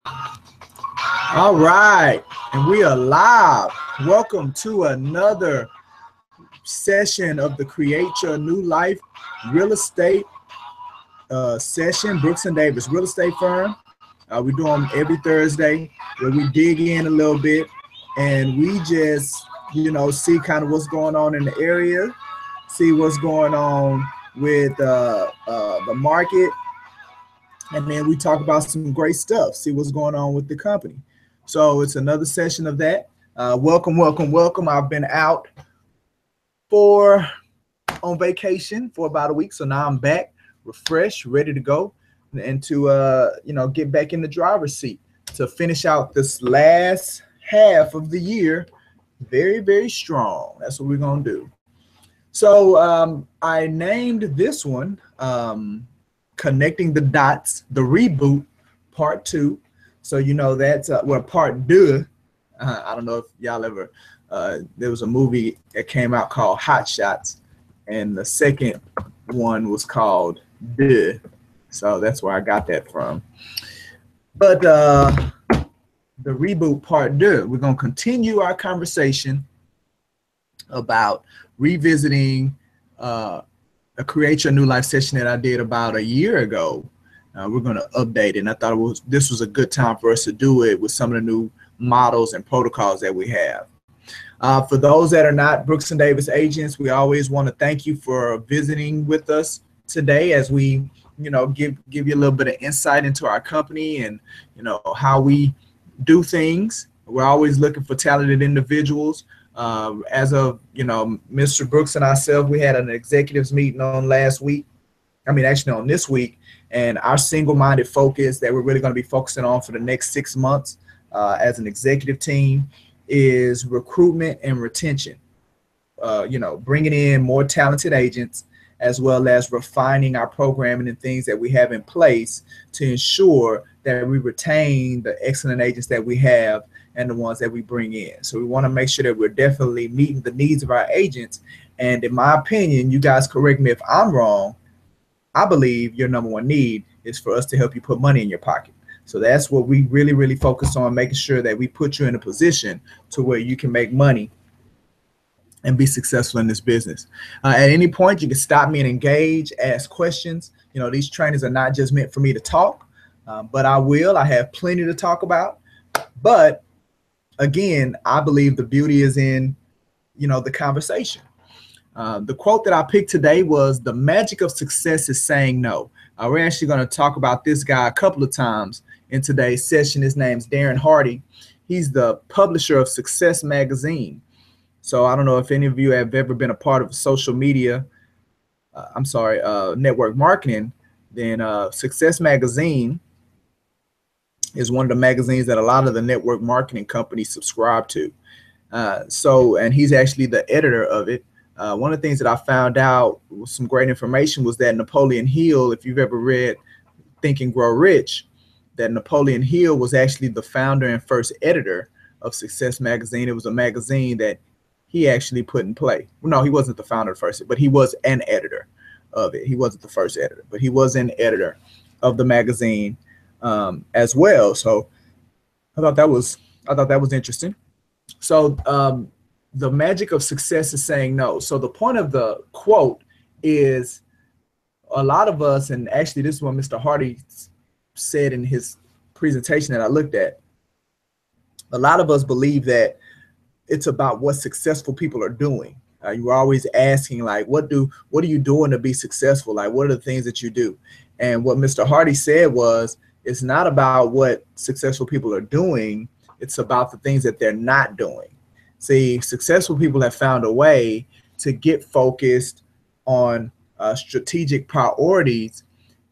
All right, and we are live. Welcome to another session of the Create Your New Life Real Estate session. Brooks and Davis Real Estate Firm. We do them every Thursday where we dig in a little bit and we just, see kind of what's going on in the area, see what's going on with the market, and then we talk about some great stuff, see what's going on with the company. So it's another session of that. Welcome, welcome, welcome. I've been out on vacation for about a week, so now I'm back, refreshed, ready to go, and to get back in the driver's seat to finish out this last half of the year very, very strong. That's what we're gonna do. So I named this one Connecting the Dots, the Reboot Part 2. So that's Part 2. I don't know if y'all ever there was a movie that came out called Hot Shots, and the second one was called Deaux. So that's where I got that from. But the Reboot Part 2, we're gonna continue our conversation about revisiting a Create Your New Life session that I did about a year ago. We're going to update it, and I thought this was a good time for us to do it with some of the new models and protocols that we have. For those that are not Brooks and Davis agents, we always want to thank you for visiting with us today as we give you a little bit of insight into our company and how we do things. We're always looking for talented individuals. As of Mr. Brooks and ourselves, we had an executives meeting on this week, and our single-minded focus that we're really going to be focusing on for the next 6 months as an executive team is recruitment and retention. Bringing in more talented agents, as well as refining our programming and things that we have in place to ensure that we retain the excellent agents that we have and the ones that we bring in. So we want to make sure that we're definitely meeting the needs of our agents. And in my opinion, you guys correct me if I'm wrong, I believe your number one need is for us to help you put money in your pocket. So that's what we really, really focus on, making sure that we put you in a position to where you can make money and be successful in this business. At any point, you can stop me and engage, ask questions. These trainings are not just meant for me to talk, but I have plenty to talk about. But again, I believe the beauty is in, the conversation. The quote that I picked today was, "The magic of success is saying no." We're actually going to talk about this guy a couple of times in today's session. His name's Darren Hardy. He's the publisher of Success Magazine. So I don't know if any of you have ever been a part of social media, network marketing, then Success Magazine is one of the magazines that a lot of the network marketing companies subscribe to. And he's actually the editor of it. One of the things that I found out with some great information was that Napoleon Hill, if you've ever read Think and Grow Rich, that Napoleon Hill was actually the founder and first editor of Success Magazine. It was a magazine that he actually put in play. Well, no, he wasn't the founder first, but he was an editor of it. He wasn't the first editor, but he was an editor of the magazine as well. So I thought that was interesting. So the magic of success is saying no. So the point of the quote is, a lot of us, and actually this is what Mr. Hardy said in his presentation that I looked at, a lot of us believe that it's about what successful people are doing. You're always asking, like, what are you doing to be successful? Like, what are the things that you do? And what Mr. Hardy said was, it's not about what successful people are doing. It's about the things that they're not doing. See, successful people have found a way to get focused on strategic priorities.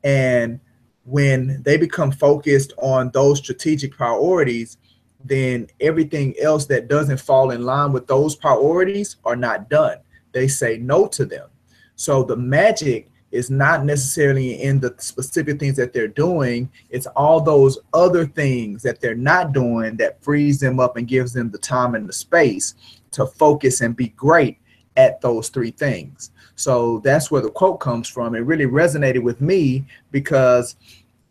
And when they become focused on those strategic priorities, then everything else that doesn't fall in line with those priorities are not done. They say no to them. So the magic is not necessarily in the specific things that they're doing. It's all those other things that they're not doing that frees them up and gives them the time and the space to focus and be great at those three things. So that's where the quote comes from. It really resonated with me because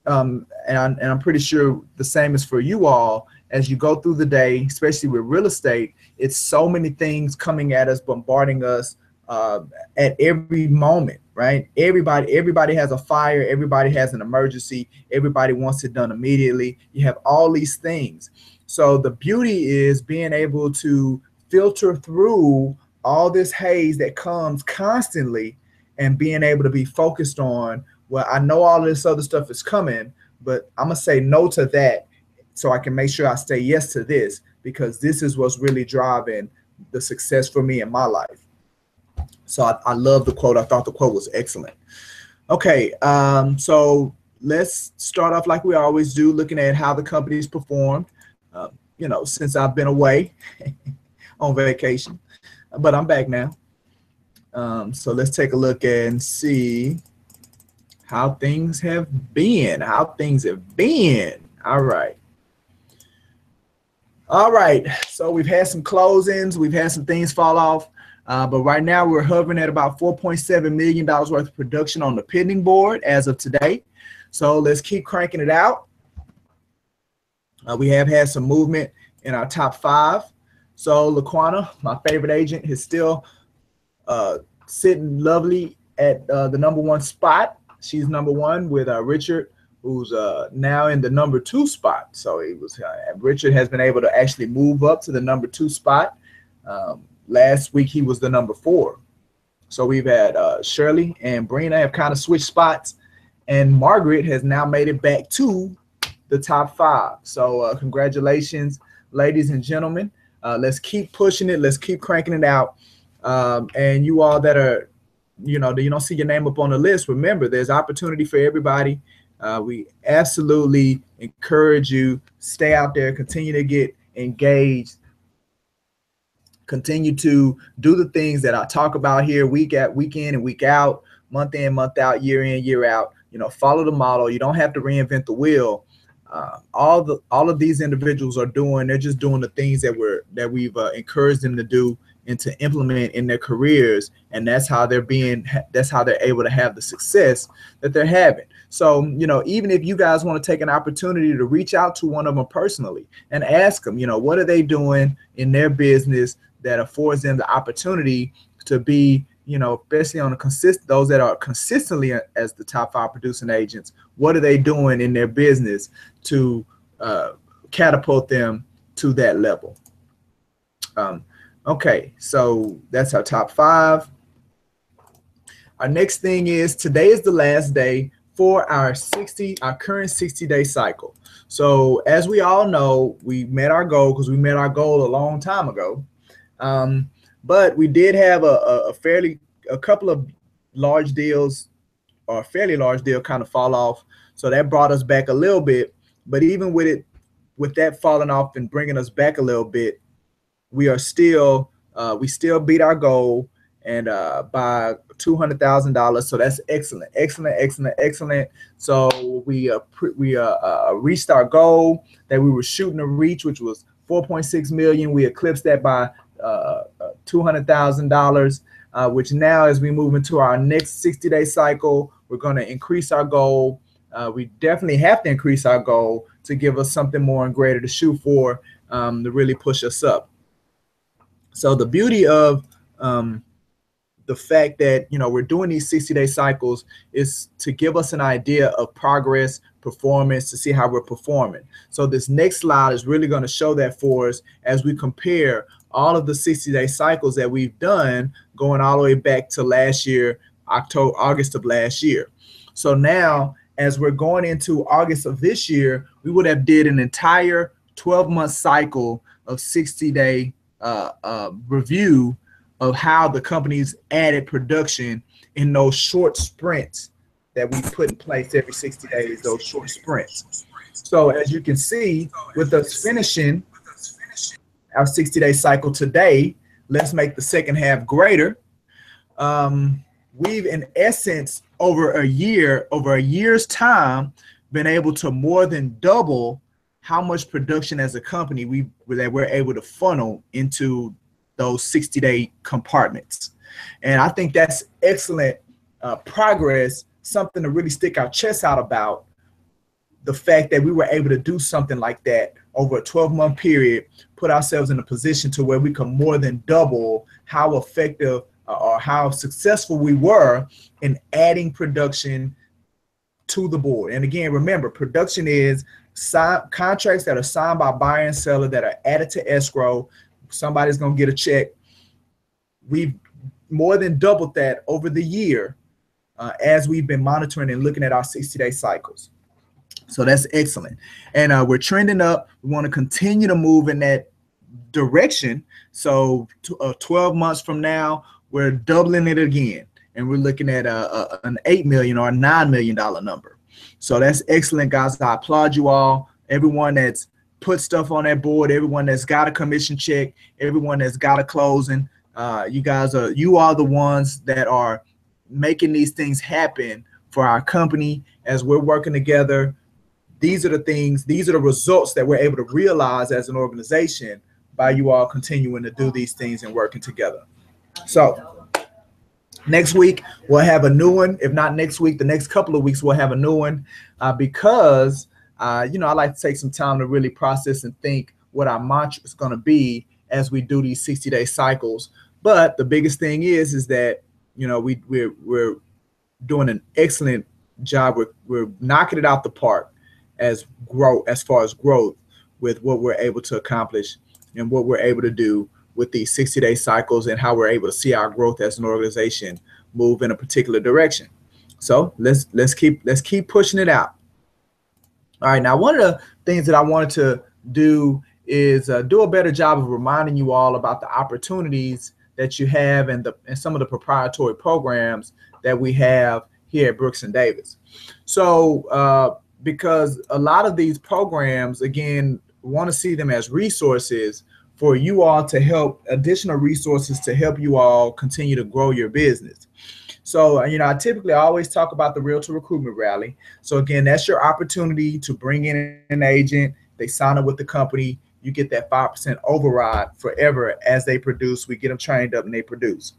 and I'm pretty sure the same is for you all, as you go through the day, especially with real estate, it's so many things coming at us, bombarding us at every moment, right? Everybody has a fire, everybody has an emergency, everybody wants it done immediately. You have all these things. So the beauty is being able to filter through all this haze that comes constantly and being able to be focused on, well, I know all of this other stuff is coming, but I'm gonna say no to that so I can make sure I say yes to this, because this is what's really driving the success for me in my life. So I love the quote. I thought the quote was excellent. Okay, so let's start off like we always do, looking at how the company's performed, since I've been away on vacation, but I'm back now. So let's take a look and see how things have been. All right. All right. So we've had some closings. We've had some things fall off. But right now we're hovering at about $4.7 million worth of production on the pending board as of today. So let's keep cranking it out. We have had some movement in our top 5. So LaQuana, my favorite agent, is still sitting lovely at the #1 spot. She's #1 with Richard, who's now in the #2 spot. So Richard has been able to actually move up to the #2 spot. Last week he was the #4. So we've had Shirley and Brina have kind of switched spots, and Margaret has now made it back to the top 5. So congratulations, ladies and gentlemen. Let's keep pushing it. Let's keep cranking it out. And you all that are, you don't see your name up on the list, remember, there's opportunity for everybody. We absolutely encourage you, stay out there, continue to get engaged, continue to do the things that I talk about here week in and week out, month in, month out, year in, year out. Follow the model. You don't have to reinvent the wheel. All of these individuals are they're just doing the things that we've encouraged them to do and to implement in their careers, and that's how they're able to have the success that they're having. So, even if you guys want to take an opportunity to reach out to one of them personally and ask them, what are they doing in their business that affords them the opportunity to be, especially on those that are consistently as the top 5 producing agents, what are they doing in their business to catapult them to that level? Okay, so that's our top 5. Our next thing is, today is the last day for our current 60-day cycle. So as we all know, we met our goal because we met our goal a long time ago. But we did have a couple of large deals, or a fairly large deal, kind of fall off. So that brought us back a little bit. But even with that falling off and bringing us back a little bit, we still beat our goal, and by $200,000. So that's excellent. So we reached our goal that we were shooting to reach, which was $4.6 million. We eclipsed that by $200,000, which now, as we move into our next 60-day cycle, we're going to increase our goal. We definitely have to increase our goal to give us something more and greater to shoot for, to really push us up. So the beauty of the fact that we're doing these 60-day cycles is to give us an idea of progress, performance, to see how we're performing. So this next slide is really going to show that for us as we compare all of the 60-day cycles that we've done, going all the way back to last year, August of last year. So now, as we're going into August of this year, we would have did an entire 12-month cycle of 60-day review of how the company's added production in those short sprints that we put in place every 60 days, those short sprints. So as you can see, with us finishing our 60-day cycle today, let's make the second half greater. We've, in essence, over a year's time, been able to more than double how much production as a company that we're able to funnel into those 60-day compartments. And I think that's excellent progress, something to really stick our chests out about, the fact that we were able to do something like that over a 12-month period put ourselves in a position to where we can more than double how effective or how successful we were in adding production to the board. And again, remember, production is contracts that are signed by buyer and seller that are added to escrow. Somebody's going to get a check. We've more than doubled that over the year as we've been monitoring and looking at our 60-day cycles. So that's excellent. And we're trending up. We want to continue to move in that direction. So 12 months from now, we're doubling it again. And we're looking at an $8 million or a $9 million number. So that's excellent, guys. I applaud you all. Everyone that's put stuff on that board, everyone that's got a commission check, everyone that's got a closing. You are the ones that are making these things happen for our company as we're working together. These are the things, these are the results that we're able to realize as an organization by you all continuing to do these things and working together. So next week, we'll have a new one. If not next week, the next couple of weeks, we'll have a new one because, I like to take some time to really process and think what our mantra is going to be as we do these 60-day cycles. But the biggest thing is that, we're doing an excellent job. We're knocking it out the park as far as growth with what we're able to accomplish and what we're able to do with these 60-day cycles and how we're able to see our growth as an organization move in a particular direction. So let's keep pushing it out. All right, now one of the things that I wanted to do is do a better job of reminding you all about the opportunities that you have and some of the proprietary programs that we have here at Brooks and Davis. So because a lot of these programs, again, want to see them as resources for you all to help, additional resources to help you all continue to grow your business. So, I typically always talk about the Realtor Recruitment Rally. So again, that's your opportunity to bring in an agent. They sign up with the company. You get that 5% override forever as they produce. We get them trained up and they produce.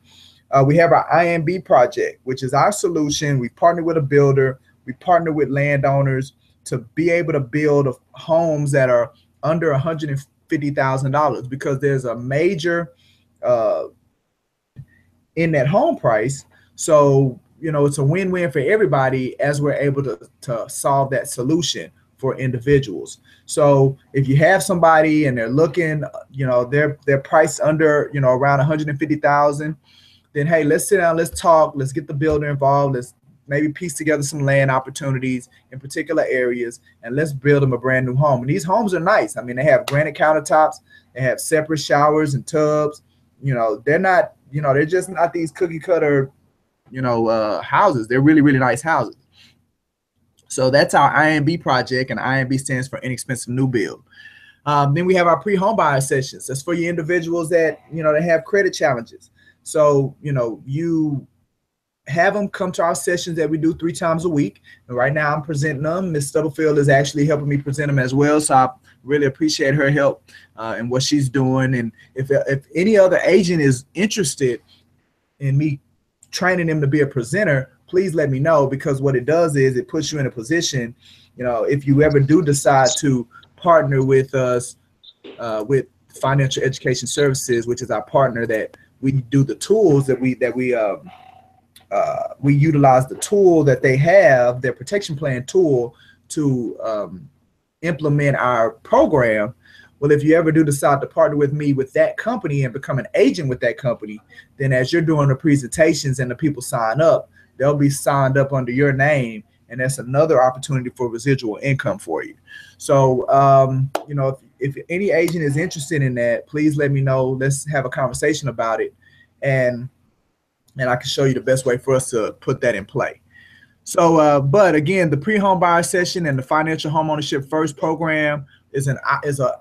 We have our IMB project, which is our solution. We partner with a builder. We partner with landowners to be able to build homes that are under $150,000 because there's a major in that home price. So, it's a win-win for everybody as we're able to solve that solution for individuals. So if you have somebody and they're looking, they're priced under, around 150,000, then hey, let's sit down, let's talk, let's get the builder involved, let's maybe piece together some land opportunities in particular areas, and let's build them a brand new home. And these homes are nice. I mean, they have granite countertops, they have separate showers and tubs. They're not, they're just not these cookie cutter, houses. They're really, really nice houses. So that's our IMB project, and IMB stands for inexpensive new build. Then we have our pre-home buyer sessions. That's for your individuals that, they have credit challenges. So, you have them come to our sessions that we do 3 times a week. And right now I'm presenting them. Ms. Stubblefield is actually helping me present them as well. So I really appreciate her help and what she's doing. And if any other agent is interested in me training them to be a presenter, please let me know, because what it does is it puts you in a position, if you ever do decide to partner with us, with Financial Education Services, which is our partner, that we do the tools that we utilize the tool that they have, their protection plan tool, to implement our program. Well, if you ever do decide to partner with me with that company and become an agent with that company, then as you're doing the presentations and the people sign up, they'll be signed up under your name, and that's another opportunity for residual income for you. So, if any agent is interested in that, please let me know. Let's have a conversation about it, and I can show you the best way for us to put that in play. So, but again, the pre-home buyer session and the Financial Homeownership First program is an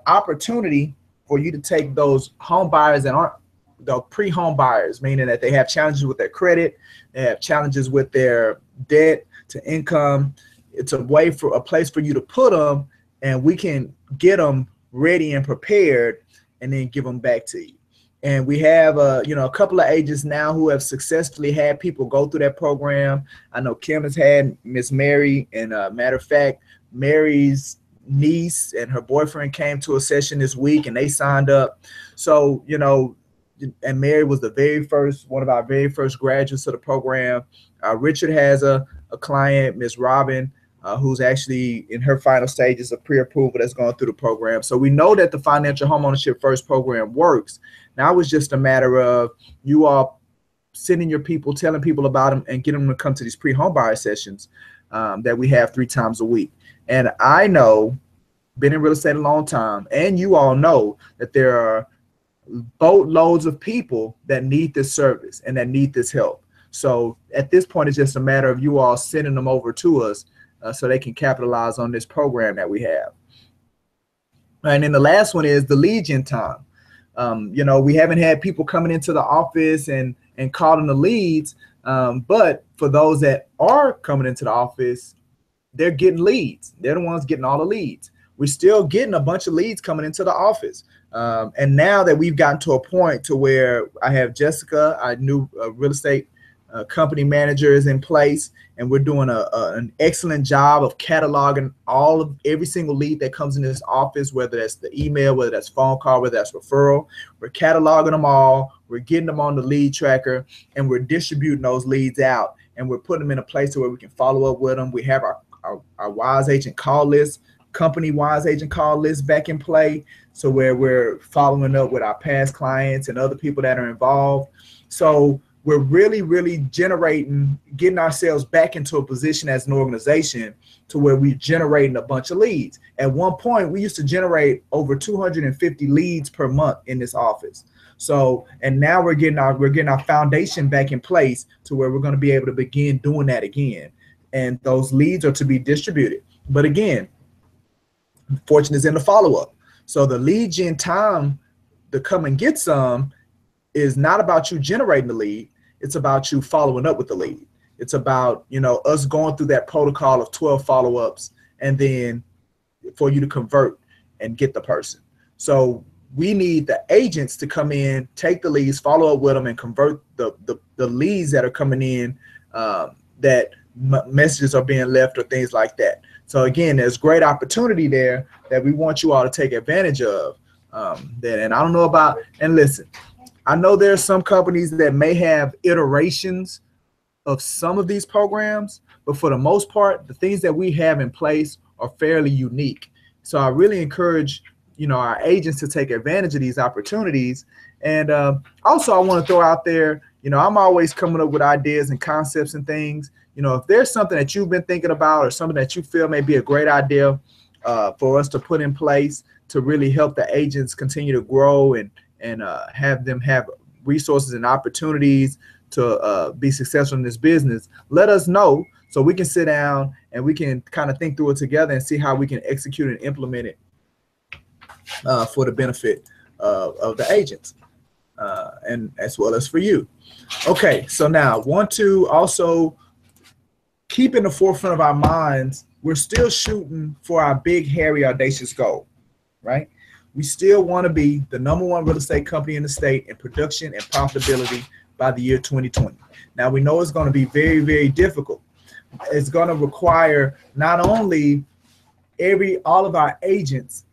opportunity for you to take those home buyers that aren't the pre-home buyers, meaning that they have challenges with their credit, they have challenges with their debt to income. It's a place for you to put them, and we can get them ready and prepared and then give them back to you. And we have a couple of agents now who have successfully had people go through that program. I know Kim has had Miss Mary, and matter of fact, Mary's niece and her boyfriend came to a session this week and they signed up. So, you know, and Mary was the very first, one of our very first graduates of the program. Richard has a client, Ms. Robin, who's actually in her final stages of pre-approval that's going through the program. So we know that the Financial Homeownership First program works. Now it's just a matter of you all sending your people, telling people about them, and getting them to come to these pre-home buyer sessions that we have 3 times a week. And I know, been in real estate a long time, and you all know that there are boatloads of people that need this service and that need this help. So at this point, it's just a matter of you all sending them over to us so they can capitalize on this program that we have. And then the last one is the lead gen time. You know, we haven't had people coming into the office and calling the leads, but for those that are coming into the office, they're getting leads. They're the ones getting all the leads. We're still getting a bunch of leads coming into the office. And now that we've gotten to a point to where I have Jessica, our new real estate company manager, is in place, and we're doing an excellent job of cataloging every single lead that comes in this office, whether that's the email, whether that's phone call, whether that's referral. We're cataloging them all. We're getting them on the lead tracker, and we're distributing those leads out, and we're putting them in a place where we can follow up with them. We have our Wise Agent call list, company Wise Agent call list back in play, so where we're following up with our past clients and other people that are involved. So we're really getting ourselves back into a position as an organization to where we're generating a bunch of leads. At one point, we used to generate over 250 leads per month in this office. So, and now we're getting our foundation back in place to where we're going to be able to begin doing that again. And those leads are to be distributed. But again, fortune is in the follow-up. So the lead gen time to come and get some is not about you generating the lead. It's about you following up with the lead. It's about, you know, us going through that protocol of 12 follow-ups and then for you to convert and get the person. So we need the agents to come in, take the leads, follow up with them, and convert the leads that are coming in, that messages are being left or things like that. So again, there's great opportunity there that we want you all to take advantage of. And I don't know about, and listen, I know there are some companies that may have iterations of some of these programs, but for the most part, the things that we have in place are fairly unique. So I really encourage, you know, our agents to take advantage of these opportunities. And also I want to throw out there, you know, I'm always coming up with ideas and concepts and things. You know, if there's something that you've been thinking about or something that you feel may be a great idea for us to put in place to really help the agents continue to grow and have them have resources and opportunities to be successful in this business, let us know so we can sit down and we can kind of think through it together and see how we can execute and implement it for the benefit of the agents and as well as for you. Okay, so now want to also keep in the forefront of our minds, we're still shooting for our big, hairy, audacious goal, right? We still want to be the #1 real estate company in the state in production and profitability by the year 2020. Now, we know it's going to be very difficult. It's going to require not only all of our agents,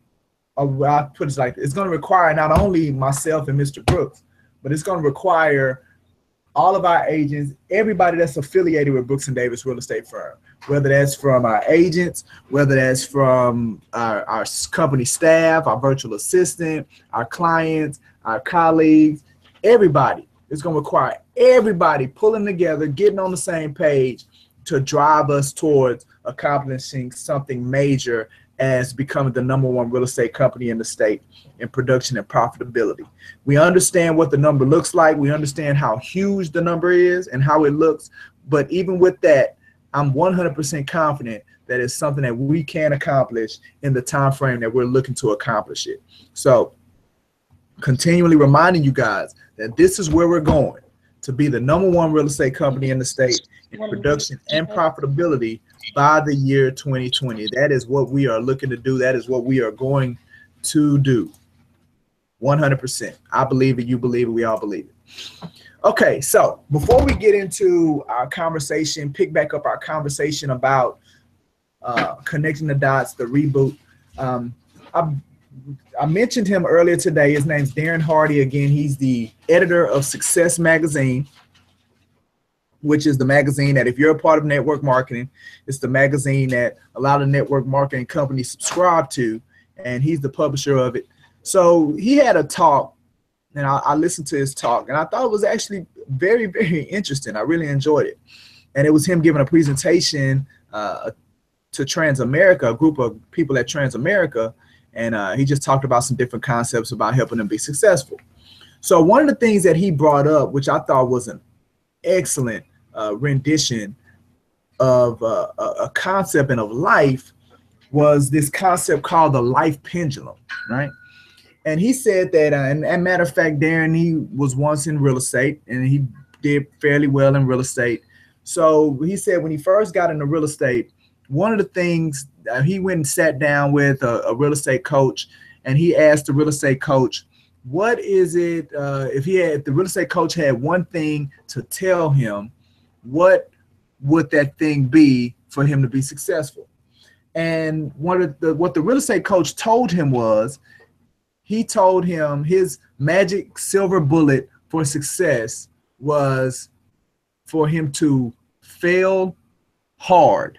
I'll put it like this, it's going to require not only myself and Mr. Brooks, but it's going to require all of our agents, everybody that's affiliated with Brooks & Davis Real Estate Firm, whether that's from our agents, whether that's from our company staff, our virtual assistant, our clients, our colleagues, everybody. It's going to require everybody pulling together, getting on the same page to drive us towards accomplishing something major as becoming the #1 real estate company in the state in production and profitability. We understand what the number looks like. We understand how huge the number is and how it looks. But even with that, I'm 100% confident that it's something that we can accomplish in the time frame that we're looking to accomplish it. So continually reminding you guys that this is where we're going, to be the #1 real estate company in the state in production and profitability by the year 2020. That is what we are looking to do. That is what we are going to do. 100%. I believe it. You believe it. We all believe it. Okay, so before we get into our conversation, pick back up our conversation about Connecting the Dots, the Reboot. I mentioned him earlier today. His name's Darren Hardy. Again, he's the editor of Success Magazine, which is the magazine that if you're a part of network marketing, it's the magazine that a lot of network marketing companies subscribe to, and he's the publisher of it. So he had a talk, and I listened to his talk, and I thought it was actually very, very interesting. I really enjoyed it. And it was him giving a presentation to Transamerica, a group of people at Transamerica, and he just talked about some different concepts about helping them be successful. So one of the things that he brought up, which I thought was an excellent rendition of a concept and of life, was this concept called the life pendulum, right? And he said that, and matter of fact, Darren, he was once in real estate, and he did fairly well in real estate. So he said when he first got into real estate, one of the things he went and sat down with a real estate coach, and he asked the real estate coach, what is it, if the real estate coach had one thing to tell him, what would that thing be for him to be successful? And what the real estate coach told him was, he told him his magic silver bullet for success was for him to fail hard.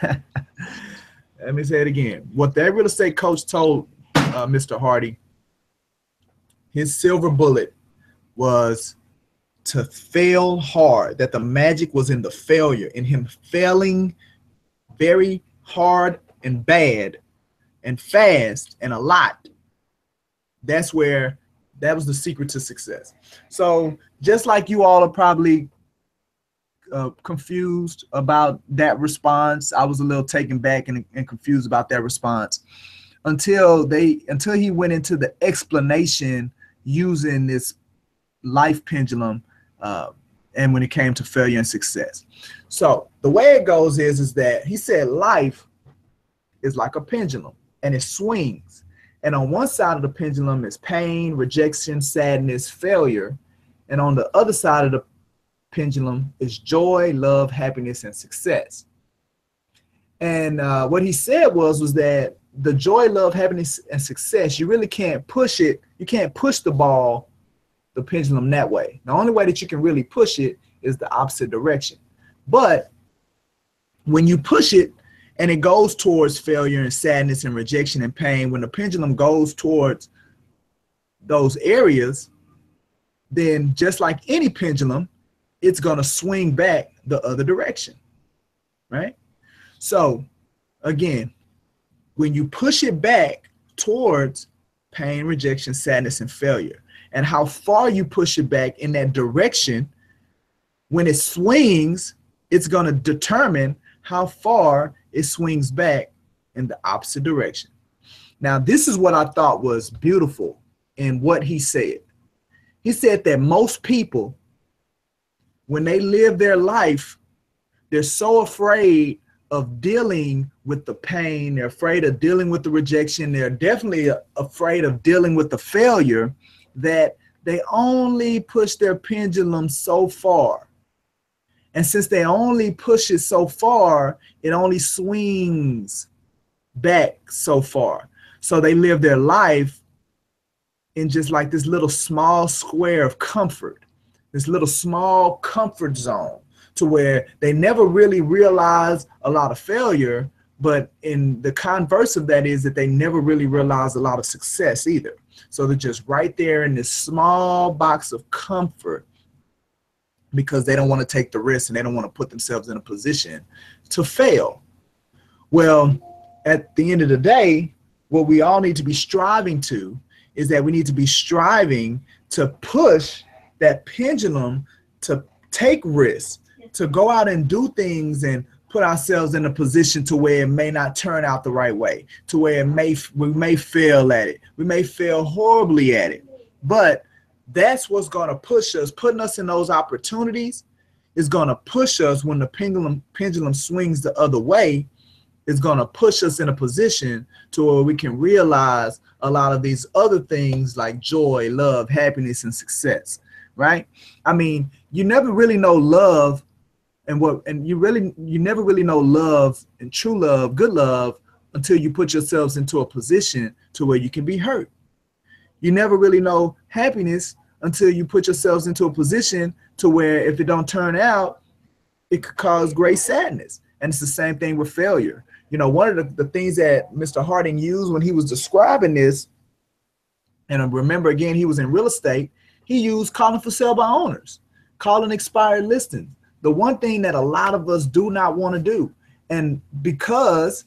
Let me say it again. What that real estate coach told Mr. Hardy, his silver bullet was to fail hard, that the magic was in the failure, in him failing very hard and bad and fast and a lot. That was the secret to success. So just like you all are probably confused about that response, I was a little taken back and confused about that response until he went into the explanation using this life pendulum and when it came to failure and success. So the way it goes is that he said life is like a pendulum and it swings. And on one side of the pendulum is pain, rejection, sadness, failure. And on the other side of the pendulum is joy, love, happiness, and success. And what he said was that the joy, love, happiness, and success, you really can't push it. You can't push the pendulum that way. The only way that you can really push it is the opposite direction. But when you push it and it goes towards failure and sadness and rejection and pain, when the pendulum goes towards those areas, then just like any pendulum, it's going to swing back the other direction, right? So again, when you push it back towards pain, rejection, sadness, and failure, and how far you push it back in that direction, when it swings, it's going to determine how far it swings back in the opposite direction. Now, this is what I thought was beautiful in what he said. He said that most people, when they live their life, they're so afraid of dealing with the pain. They're afraid of dealing with the rejection. They're definitely afraid of dealing with the failure, that they only push their pendulum so far. And since they only push it so far, it only swings back so far. So they live their life in just like this little small square of comfort, this little small comfort zone, to where they never really realize a lot of failure, but in the converse of that is that they never really realize a lot of success either. So they're just right there in this small box of comfort because they don't want to take the risk and they don't want to put themselves in a position to fail. Well, at the end of the day, what we all need to be striving to is that we need to be striving to push that pendulum to take risks, to go out and do things and put ourselves in a position to where it may not turn out the right way, to where we may fail at it. We may fail horribly at it. But that's what's going to push us. Putting us in those opportunities is going to push us when the pendulum swings the other way. It's going to push us in a position to where we can realize a lot of these other things like joy, love, happiness, and success, right? I mean, you never really know love And you never really know love and true love, good love, until you put yourselves into a position to where you can be hurt. You never really know happiness until you put yourselves into a position to where if it don't turn out, it could cause great sadness. And it's the same thing with failure. You know, one of the things that Mr. Harding used when he was describing this, and remember again, he was in real estate, he used calling for sale by owners, calling expired listings. The one thing that a lot of us do not want to do. And because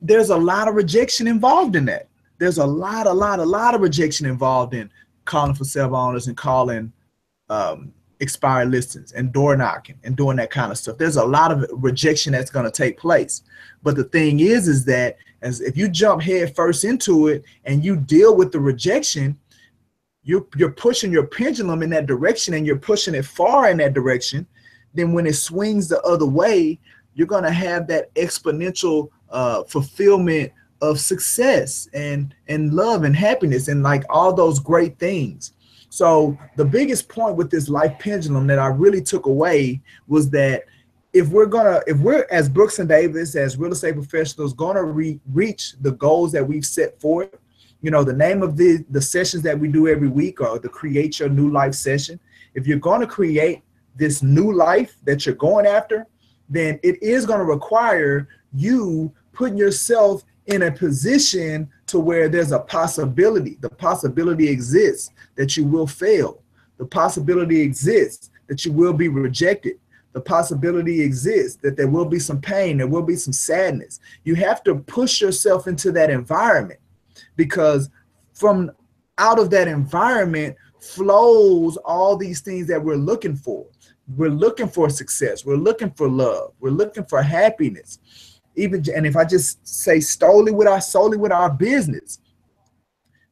there's a lot of rejection involved in that. There's a lot of rejection involved in calling for sale by owners and calling expired listings and door knocking and doing that kind of stuff. There's a lot of rejection that's going to take place. But the thing is that if you jump head first into it and you deal with the rejection, you're pushing your pendulum in that direction, and you're pushing it far in that direction. Then when it swings the other way, you're going to have that exponential fulfillment of success and love and happiness and like all those great things. So the biggest point with this life pendulum that I really took away was that if we're as Brooks and Davis, as real estate professionals, going to reach the goals that we've set forth, you know, the name of the sessions that we do every week are the Create Your New Life session. If you're going to create this new life that you're going after, then it is going to require you putting yourself in a position to where there's a possibility. The possibility exists that you will fail. The possibility exists that you will be rejected. The possibility exists that there will be some pain, there will be some sadness. You have to push yourself into that environment, because from out of that environment flows all these things that we're looking for. We're looking for success. We're looking for love. We're looking for happiness. And if I just say solely with our business,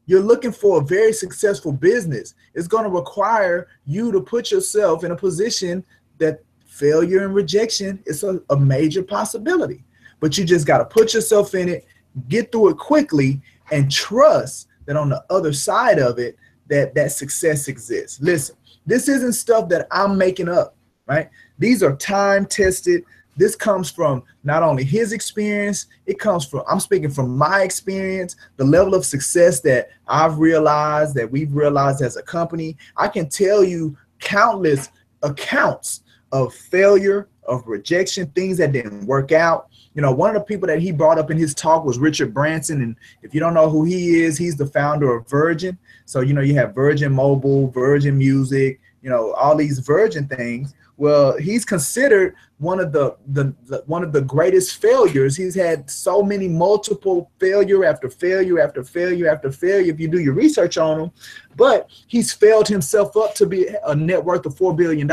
you're looking for a very successful business. It's going to require you to put yourself in a position that failure and rejection is a major possibility. But you just got to put yourself in it, get through it quickly, and trust that on the other side of it, that success exists. Listen, this isn't stuff that I'm making up, right? These are time-tested. This comes from not only his experience, it comes from, I'm speaking from my experience, the level of success that I've realized, that we've realized as a company. I can tell you countless accounts of failure, of rejection, things that didn't work out. You know, one of the people that he brought up in his talk was Richard Branson. And if you don't know who he is, he's the founder of Virgin. So, you know, you have Virgin Mobile, Virgin Music, you know, all these Virgin things. Well, he's considered one of the greatest failures. He's had so many multiple failure after failure after failure after failure, if you do your research on him. But he's failed himself up to be a net worth of $4 billion.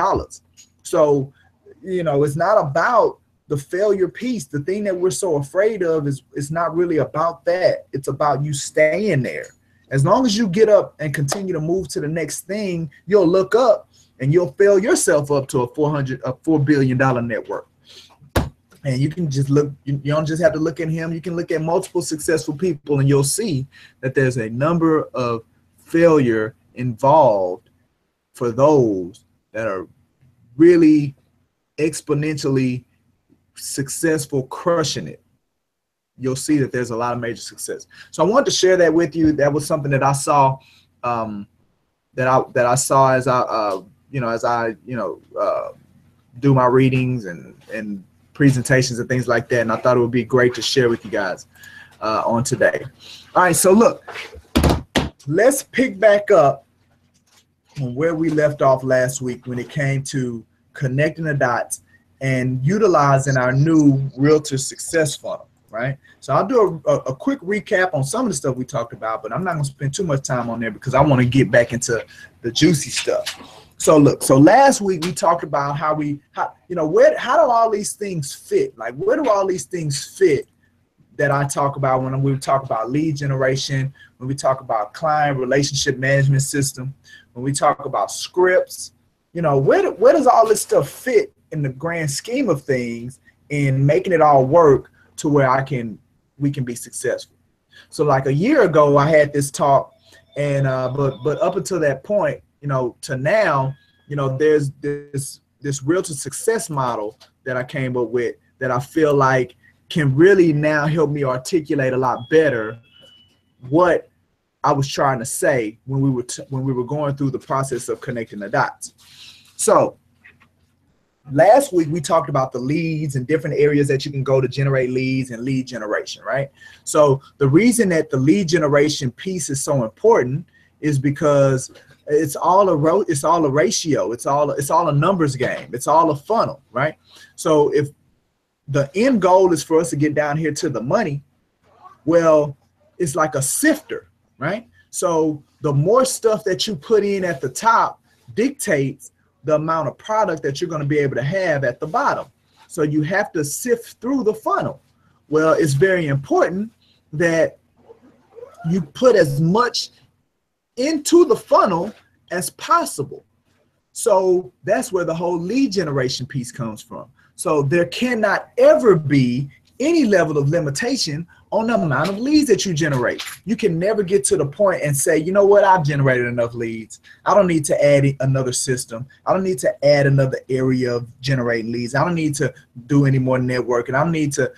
So, you know, it's not about the failure piece. The thing that we're so afraid of is it's not really about that. It's about you staying there. As long as you get up and continue to move to the next thing, you'll look up and you'll fail yourself up to a $4 billion net worth. And you can just look, you don't just have to look at him. You can look at multiple successful people and you'll see that there's a number of failure involved for those that are really exponentially successful, crushing it. You'll see that there's a lot of major success. So I wanted to share that with you. That was something that I saw, that I saw as I do my readings and presentations and things like that. And I thought it would be great to share with you guys on today. All right, so look, let's pick back up on where we left off last week when it came to connecting the dots and utilizing our new Realtor Success Funnel, right? So I'll do a quick recap on some of the stuff we talked about, but I'm not going to spend too much time on there because I want to get back into the juicy stuff. So look, so last week we talked about how do all these things fit? Like, where do all these things fit that I talk about when we talk about lead generation, when we talk about client relationship management system, when we talk about scripts, you know, where does all this stuff fit in the grand scheme of things in making it all work to where we can be successful? So like a year ago, I had this talk, and but up until that point, you know, to now, you know, there's this this realtor success model that I came up with that I feel like can really now help me articulate a lot better what I was trying to say when we were going through the process of connecting the dots. So last week we talked about the leads and different areas that you can go to generate leads and lead generation, right? So the reason that the lead generation piece is so important is because it's all a ratio. It's all a numbers game. It's all a funnel, right? So if the end goal is for us to get down here to the money, well, it's like a sifter, right? So the more stuff that you put in at the top dictates the amount of product that you're going to be able to have at the bottom. So you have to sift through the funnel. Well, it's very important that you put as much into the funnel as possible. So that's where the whole lead generation piece comes from. So there cannot ever be any level of limitation on the amount of leads that you generate. You can never get to the point and say, you know what, I've generated enough leads. I don't need to add another system. I don't need to add another area of generating leads. I don't need to do any more networking. I don't need to,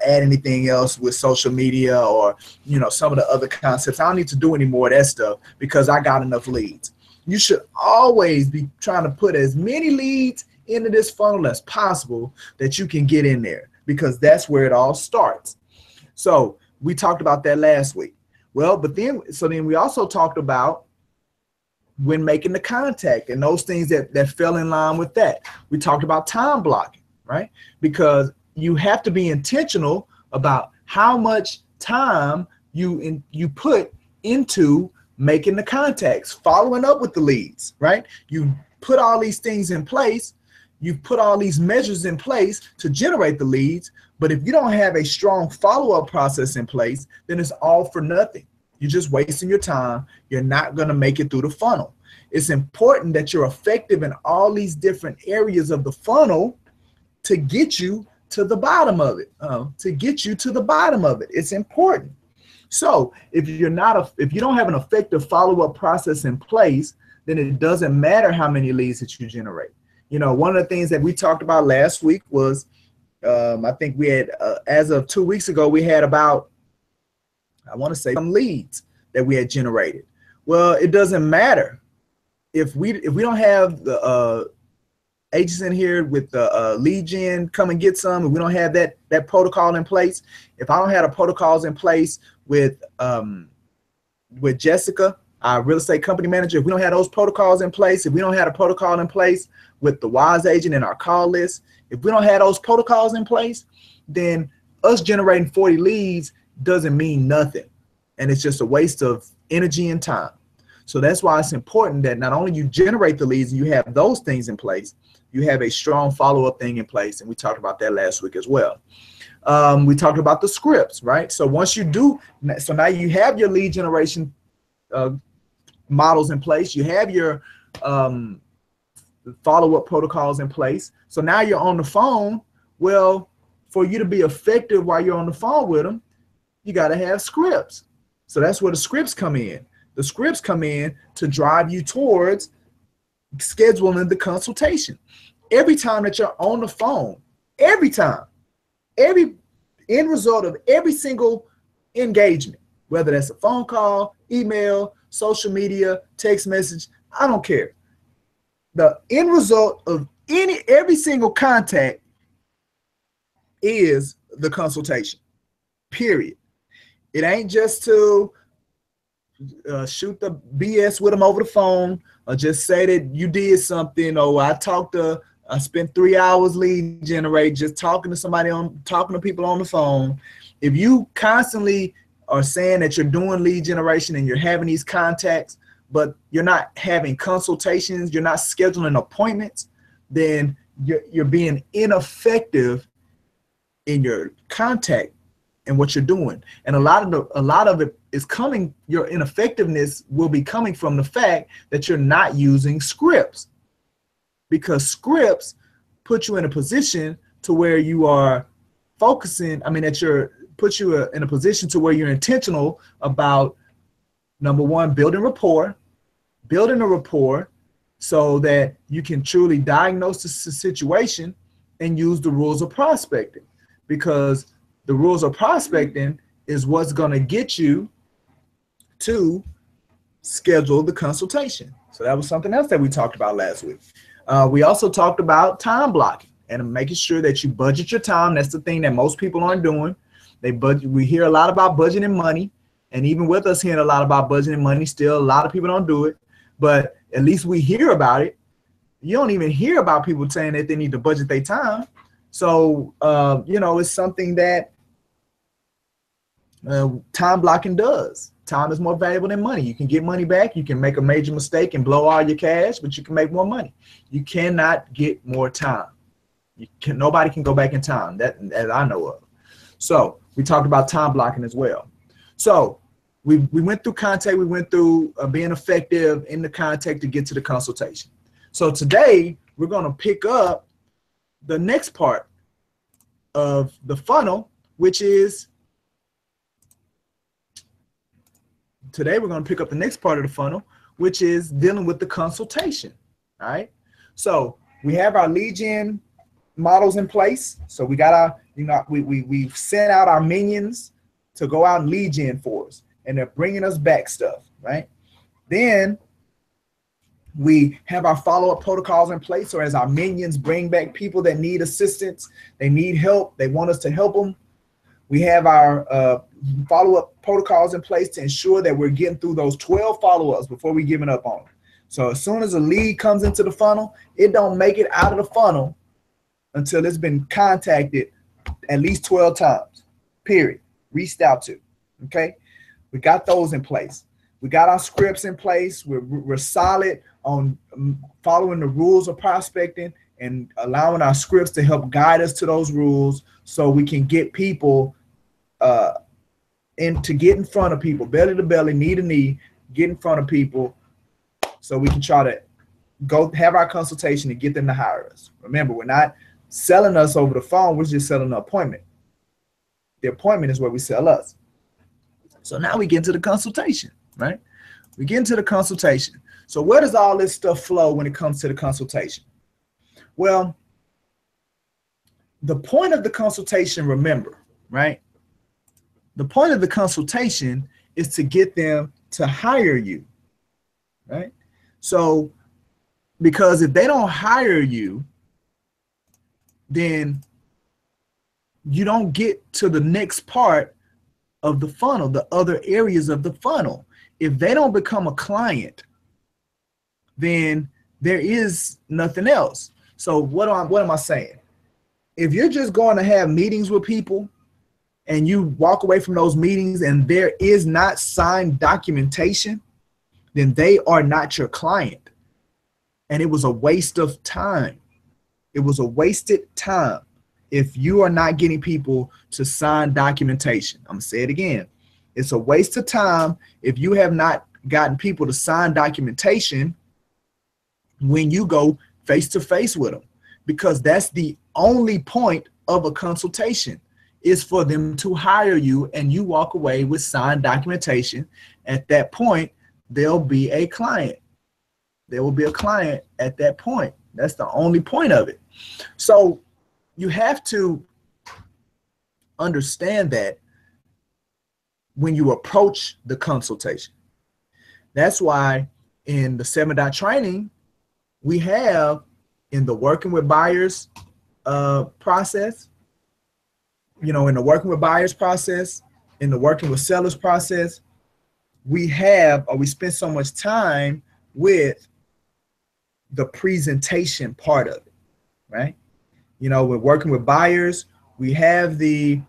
add anything else with social media or, some of the other concepts. I don't need to do any more of that stuff because I got enough leads. You should always be trying to put as many leads into this funnel as possible that you can get in there, because that's where it all starts. So we talked about that last week. Well, but then we also talked about when making the contact and those things that fell in line with that. We talked about time blocking, right? Because you have to be intentional about how much time you put into making the contacts, following up with the leads, right? You put all these things in place. You've put all these measures in place to generate the leads, but if you don't have a strong follow-up process in place, then it's all for nothing. You're just wasting your time. You're not going to make it through the funnel. It's important that you're effective in all these different areas of the funnel to get you to the bottom of it. It's important. So if you don't have an effective follow-up process in place, then it doesn't matter how many leads that you generate. One of the things that we talked about last week was, I think we had, as of 2 weeks ago, we had about, I want to say, some leads that we had generated. Well, it doesn't matter if we don't have the agents in here with the lead gen come and get some, and we don't have that protocol in place. If I don't have the protocols in place with Jessica, our real estate company manager, if we don't have those protocols in place, if we don't have a protocol in place with the WISE agent in our call list, if we don't have those protocols in place, then us generating 40 leads doesn't mean nothing. And it's just a waste of energy and time. So that's why it's important that not only you generate the leads and you have those things in place, you have a strong follow-up thing in place. And we talked about that last week as well. We talked about the scripts, right? So once you do, so now you have your lead generation models in place. You have your follow-up protocols in place. So now you're on the phone. Well, for you to be effective while you're on the phone with them, you got to have scripts. So that's where the scripts come in. The scripts come in to drive you towards scheduling the consultation. Every time that you're on the phone, every end result of every single engagement, whether that's a phone call, email, social media, text message, I don't care. The end result of every single contact is the consultation, period. It ain't just to shoot the BS with them over the phone, or just say that you did something, or I spent 3 hours lead generate just talking to people on the phone. If you constantly are saying that you're doing lead generation and you're having these contacts, but you're not having consultations, you're not scheduling appointments, then you're being ineffective in your contact and what you're doing. And a lot of it is coming, your ineffectiveness will be coming from the fact that you're not using scripts, because scripts put you in a position to where you are focusing, put you in a position to where you're intentional about, number one, building a rapport, so that you can truly diagnose the situation and use the rules of prospecting, because the rules of prospecting is what's going to get you to schedule the consultation. So that was something else that we talked about last week. We also talked about time blocking and making sure that you budget your time. That's the thing that most people aren't doing. We hear a lot about budgeting money, and even with us hearing a lot about budgeting money, still a lot of people don't do it. But at least we hear about it. You don't even hear about people saying that they need to budget their time. So, it's something that time blocking does. Time is more valuable than money. You can get money back. You can make a major mistake and blow all your cash, but you can make more money. You cannot get more time. Nobody can go back in time, that as I know of. So we talked about time blocking as well. So we went through contact. We went through being effective in the contact to get to the consultation. So today we're going to pick up the next part of the funnel, which is dealing with the consultation. All right. So we have our lead gen models in place. So we got our, we've sent out our minions to go out and lead gen for us, and they're bringing us back stuff, right? Then we have our follow-up protocols in place. So as our minions bring back people that need assistance, they need help, they want us to help them, we have our follow-up protocols in place to ensure that we're getting through those 12 follow-ups before we giving up on them. So as soon as a lead comes into the funnel, it don't make it out of the funnel until it's been contacted at least 12 times, period, reached out to, okay? We got those in place. We got our scripts in place. We're solid on following the rules of prospecting and allowing our scripts to help guide us to those rules so we can get people get in front of people, belly to belly, knee to knee, get in front of people so we can try to go have our consultation and get them to hire us. Remember, we're not selling us over the phone. We're just selling an appointment. The appointment is where we sell us. So now we get into the consultation, right? We get into the consultation. So where does all this stuff flow when it comes to the consultation? Well, the point of the consultation, remember, right? The point of the consultation is to get them to hire you, right? So, because if they don't hire you, then you don't get to the next part of the funnel, the other areas of the funnel. If they don't become a client, then there is nothing else. So what am I saying? If you're just going to have meetings with people and you walk away from those meetings and there is not signed documentation, then they are not your client. And it was a waste of time. It was a wasted time if you are not getting people to sign documentation. I'm going to say it again. It's a waste of time if you have not gotten people to sign documentation when you go face to face with them, because that's the only point of a consultation, is for them to hire you and you walk away with signed documentation. At that point, they'll be a client. There will be a client at that point. That's the only point of it. So you have to understand that when you approach the consultation. That's why in the 7-Dot training, we have in the working with buyers process, in the working with buyers process, in the working with sellers process, we spend so much time with the presentation part of it, right? We're working with buyers. We have the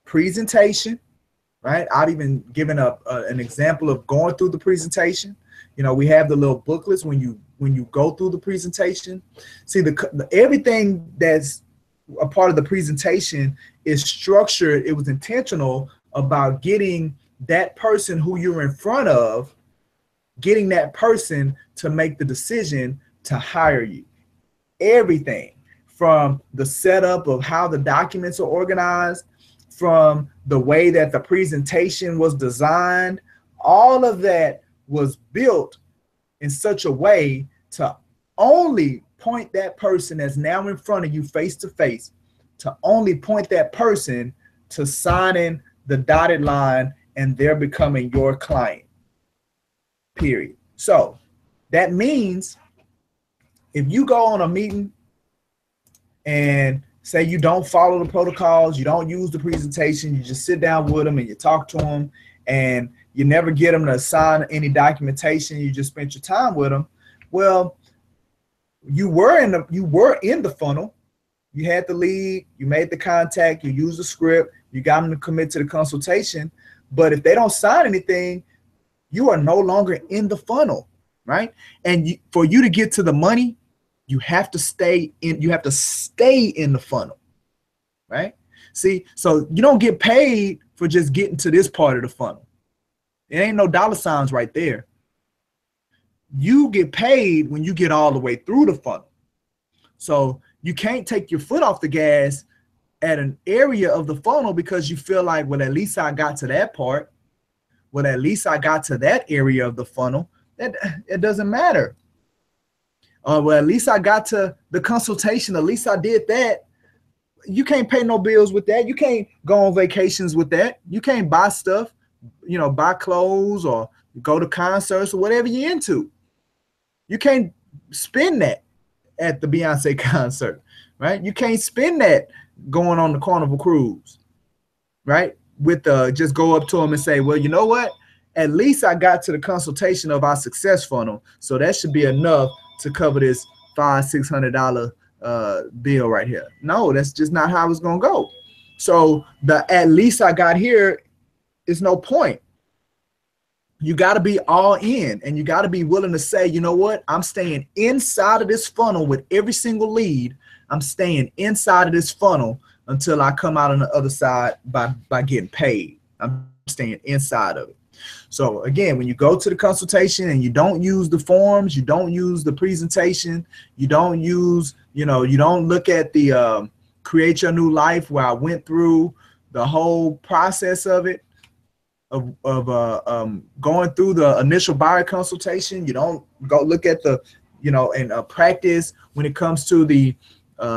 presentation, right? I've even given an example of going through the presentation. We have the little booklets when you go through the presentation. See, everything that's a part of the presentation is structured. It was intentional about getting that person who you're in front of, getting that person to make the decision to hire you. Everything from the setup of how the documents are organized, from the way that the presentation was designed, all of that was built in such a way to only point that person that's now in front of you face to face, to only point that person to signing the dotted line, and they're becoming your client, period. So that means if you go on a meeting and say you don't follow the protocols, you don't use the presentation, you just sit down with them and you talk to them, and you never get them to sign any documentation, you just spent your time with them, well, you were in the funnel. You had the lead, you made the contact, you used the script, you got them to commit to the consultation. But if they don't sign anything, you are no longer in the funnel, right? And for you to get to the money, you have to stay in. You have to stay in the funnel, right? See, so you don't get paid for just getting to this part of the funnel. It ain't no dollar signs right there. You get paid when you get all the way through the funnel. So you can't take your foot off the gas at an area of the funnel because you feel like, well, at least I got to that part. Well, at least I got to that area of the funnel. It doesn't matter. Well, at least I got to the consultation. At least I did that. You can't pay no bills with that. You can't go on vacations with that. You can't buy stuff, buy clothes or go to concerts or whatever you're into. You can't spend that at the Beyonce concert, right? You can't spend that going on the Carnival cruise, right? With just go up to them and say, well, you know what? At least I got to the consultation of our success funnel, so that should be enough to cover this $500-600 bill right here. No, that's just not how it's gonna go. So the at least I got here is no point. You got to be all in, and you got to be willing to say, you know what? I'm staying inside of this funnel with every single lead. I'm staying inside of this funnel until I come out on the other side by getting paid. I'm staying inside of it. So again, when you go to the consultation and you don't use the forms, you don't use the presentation, you don't use, you don't look at the Create Your New Life where I went through the whole process of it, of going through the initial buyer consultation. You don't go look at the, and practice when it comes to the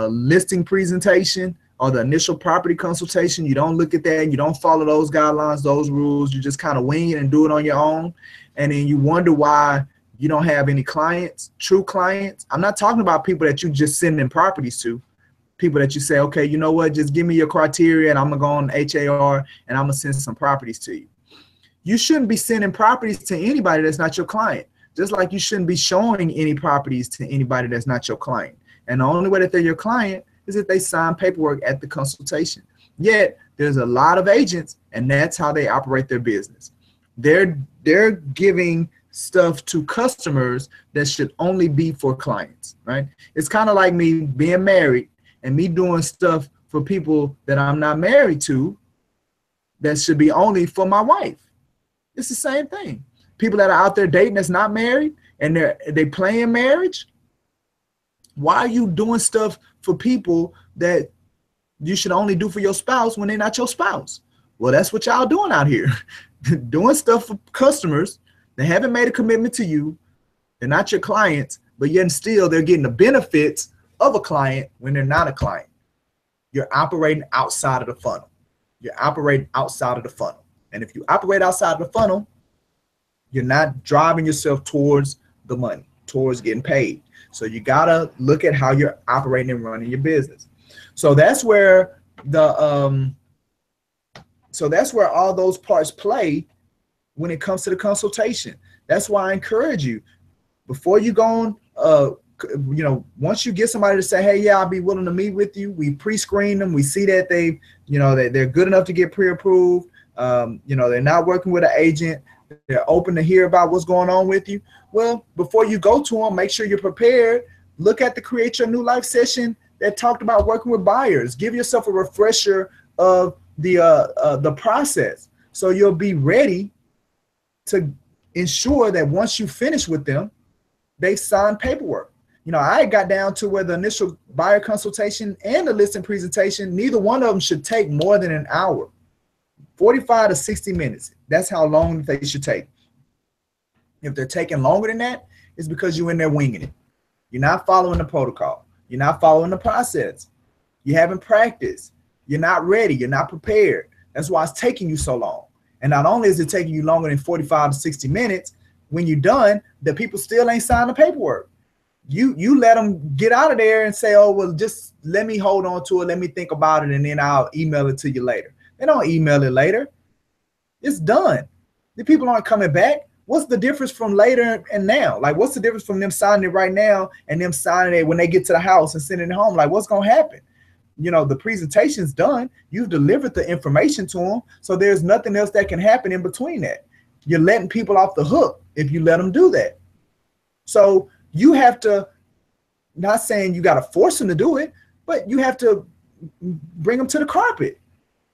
listing presentation or the initial property consultation. You don't look at that and you don't follow those guidelines, those rules. You just kind of wing it and do it on your own. And then you wonder why you don't have any clients, true clients. I'm not talking about people that you just sending properties to. People that you say, okay, you know what, just give me your criteria and I'm gonna go on HAR and I'm gonna send some properties to you. You shouldn't be sending properties to anybody that's not your client. Just like you shouldn't be showing any properties to anybody that's not your client. And the only way that they're your client is if they sign paperwork at the consultation. Yet there's a lot of agents, and that's how they operate their business. They're giving stuff to customers that should only be for clients, right? It's kind of like me being married and me doing stuff for people that I'm not married to that should be only for my wife. It's the same thing. People that are out there dating that's not married and they playing marriage. Why are you doing stuff for people that you should only do for your spouse when they're not your spouse? Well, that's what y'all doing out here. Doing stuff for customers that haven't made a commitment to you. They're not your clients, but yet still they're getting the benefits of a client when they're not a client. You're operating outside of the funnel. You're operating outside of the funnel. And if you operate outside of the funnel, you're not driving yourself towards the money, towards getting paid. So you gotta look at how you're operating and running your business. So that's where all those parts play when it comes to the consultation. That's why I encourage you, before you go on, once you get somebody to say, hey, yeah, I'll be willing to meet with you, we pre-screen them, we see that they're good enough to get pre-approved. They're not working with an agent. They're open to hear about what's going on with you. Well, before you go to them, make sure you're prepared. Look at the Create Your New Life session that talked about working with buyers. Give yourself a refresher of the process, so you'll be ready to ensure that once you finish with them, they've signed paperwork. I got down to where the initial buyer consultation and the listing presentation, neither one of them should take more than an hour. 45 to 60 minutes. That's how long they should take. If they're taking longer than that, it's because you're in there winging it. You're not following the protocol. You're not following the process. You haven't practiced. You're not ready. You're not prepared. That's why it's taking you so long. And not only is it taking you longer than 45 to 60 minutes, when you're done, the people still ain't signed the paperwork. You let them get out of there and say, oh, well, just let me hold on to it. Let me think about it, and then I'll email it to you later. They don't email it later. It's done. The people aren't coming back. What's the difference from later and now? Like, what's the difference from them signing it right now and them signing it when they get to the house and sending it home? Like, what's going to happen? You know, the presentation's done. You've delivered the information to them. So there's nothing else that can happen in between that. You're letting people off the hook if you let them do that. So you have to, not saying you got to force them to do it, but you have to bring them to the carpet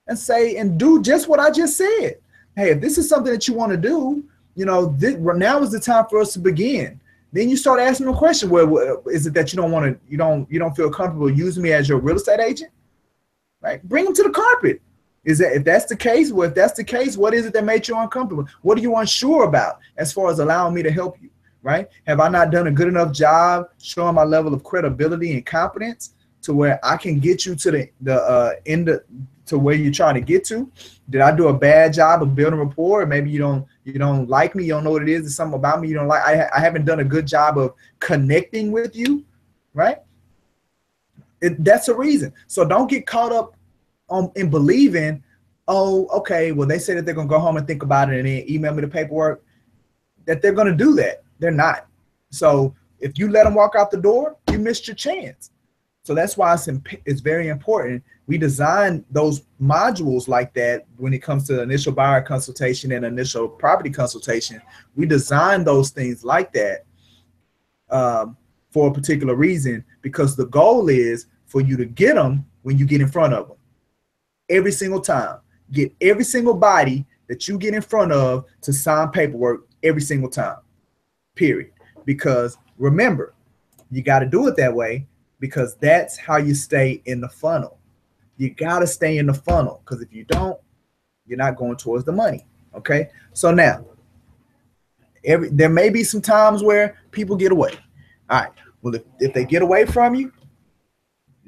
and say, and do just what I just said. Hey, if this is something that you want to do, you know, now is the time for us to begin. Then you start asking them a question. Well, is it that you don't want to, you don't feel comfortable using me as your real estate agent? Right? Bring them to the carpet. Is that, if that's the case, well, if that's the case, what is it that made you uncomfortable? What are you unsure about as far as allowing me to help you? Right? Have I not done a good enough job showing my level of credibility and competence to where I can get you to the end to where you're trying to get to? Did I do a bad job of building rapport? Or maybe you don't like me, you don't know what it is, there's something about me you don't like. I haven't done a good job of connecting with you, right? That's a reason. So don't get caught up in believing, oh, okay, well, they say that they're gonna go home and think about it and then email me the paperwork, that they're gonna do that. They're not. So if you let them walk out the door, you missed your chance. So that's why it's very important. We design those modules like that when it comes to initial buyer consultation and initial property consultation. We design those things like that for a particular reason, because the goal is for you to get them when you get in front of them. Every single time. Get every single body that you get in front of to sign paperwork every single time, period. Because remember, you got to do it that way, because that's how you stay in the funnel. You got to stay in the funnel, because if you don't, you're not going towards the money. Okay. So now there may be some times where people get away. All right. Well, if they get away from you,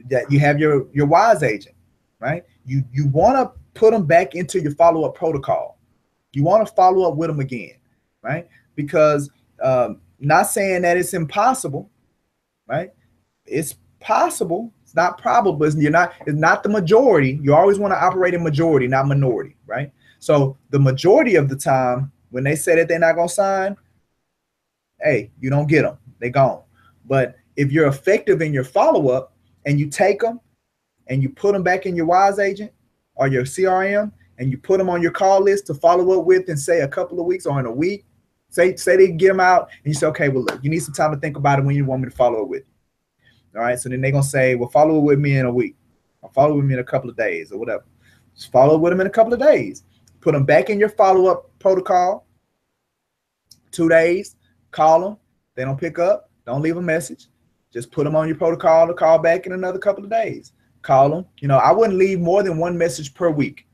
that you have your wise agent, right? You want to put them back into your follow-up protocol. You want to follow up with them again, right? Because not saying that it's impossible, right? It's possible. It's not probable. It's not the majority. You always want to operate in majority, not minority, right? So the majority of the time, when they say that they're not going to sign, hey, you don't get them. They're gone. But if you're effective in your follow-up and you take them and you put them back in your wise agent or your CRM and you put them on your call list to follow up with in, say, a couple of weeks or in a week, say they get them out and you say, okay, well, look, you need some time to think about it when you want me to follow up with you. All right. So then they're going to say, well, follow up with me in a week. Or follow with me in a couple of days or whatever. Just follow up with them in a couple of days. Put them back in your follow-up protocol. 2 days. Call them. They don't pick up. Don't leave a message. Just put them on your protocol to call back in another couple of days. Call them. You know, I wouldn't leave more than one message per week.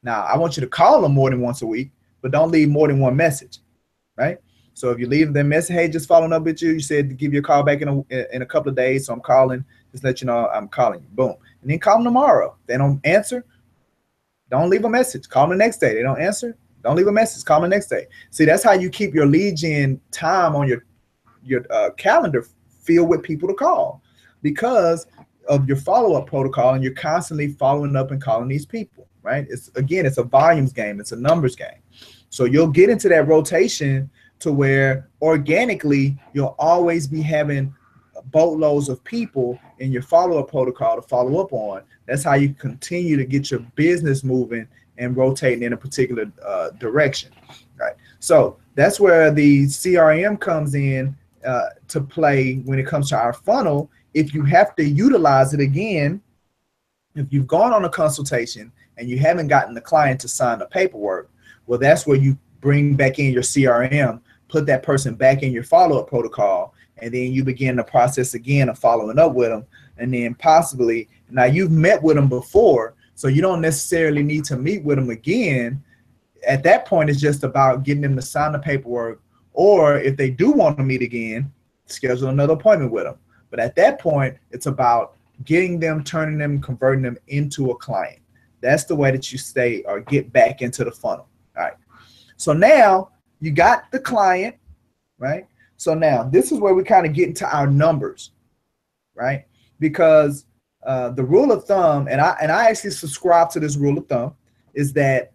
Now, I want you to call them more than once a week, but don't leave more than one message, right? So if you leave them message, hey, just following up with you, you said to give you a call back in a couple of days, so I'm calling, just let you know I'm calling you. Boom. And then call them tomorrow. If they don't answer, don't leave a message. Call them the next day. They don't answer, don't leave a message. Call them the next day. See, that's how you keep your lead gen time on your calendar filled with people to call, because of your follow-up protocol, and you're constantly following up and calling these people, right? It's a volumes game. It's a numbers game. So you'll get into that rotation to where organically you'll always be having boatloads of people in your follow-up protocol to follow up on. That's how you continue to get your business moving and rotating in a particular direction, right? So that's where the CRM comes in to play when it comes to our funnel. If you have to utilize it again, if you've gone on a consultation and you haven't gotten the client to sign the paperwork, well, that's where you bring back in your CRM, put that person back in your follow-up protocol, and then you begin the process again of following up with them. And then possibly, now you've met with them before, so you don't necessarily need to meet with them again. At that point, it's just about getting them to sign the paperwork, or if they do want to meet again, schedule another appointment with them. But at that point, it's about getting them, turning them, converting them into a client. That's the way that you stay or get back into the funnel. All right. So now you got the client, right? So now this is where we kind of get into our numbers, right? Because the rule of thumb, and I actually subscribe to this rule of thumb, is that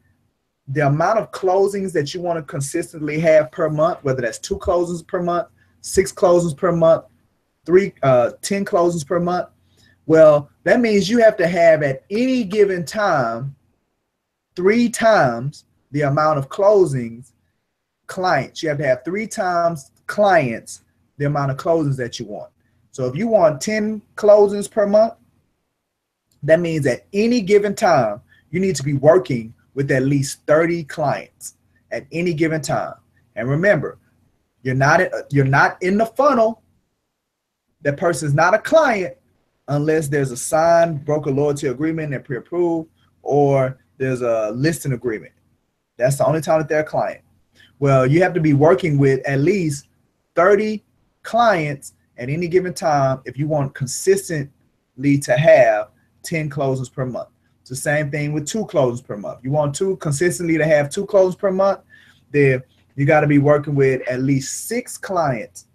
the amount of closings that you want to consistently have per month, whether that's 2 closings per month, 6 closings per month, 10 closings per month, well, that means you have to have at any given time 3 times the amount of closings clients. You have to have 3 times clients the amount of closings that you want. So if you want 10 closings per month, that means at any given time you need to be working with at least 30 clients at any given time. And remember, you're not in the funnel. That person's not a client unless there's a signed broker loyalty agreement and pre-approved, or there's a listing agreement. That's the only time that they're a client. Well, you have to be working with at least 30 clients at any given time if you want consistently to have 10 closings per month. It's the same thing with 2 closings per month. You want consistently to have 2 closings per month, then you got to be working with at least 6 clients,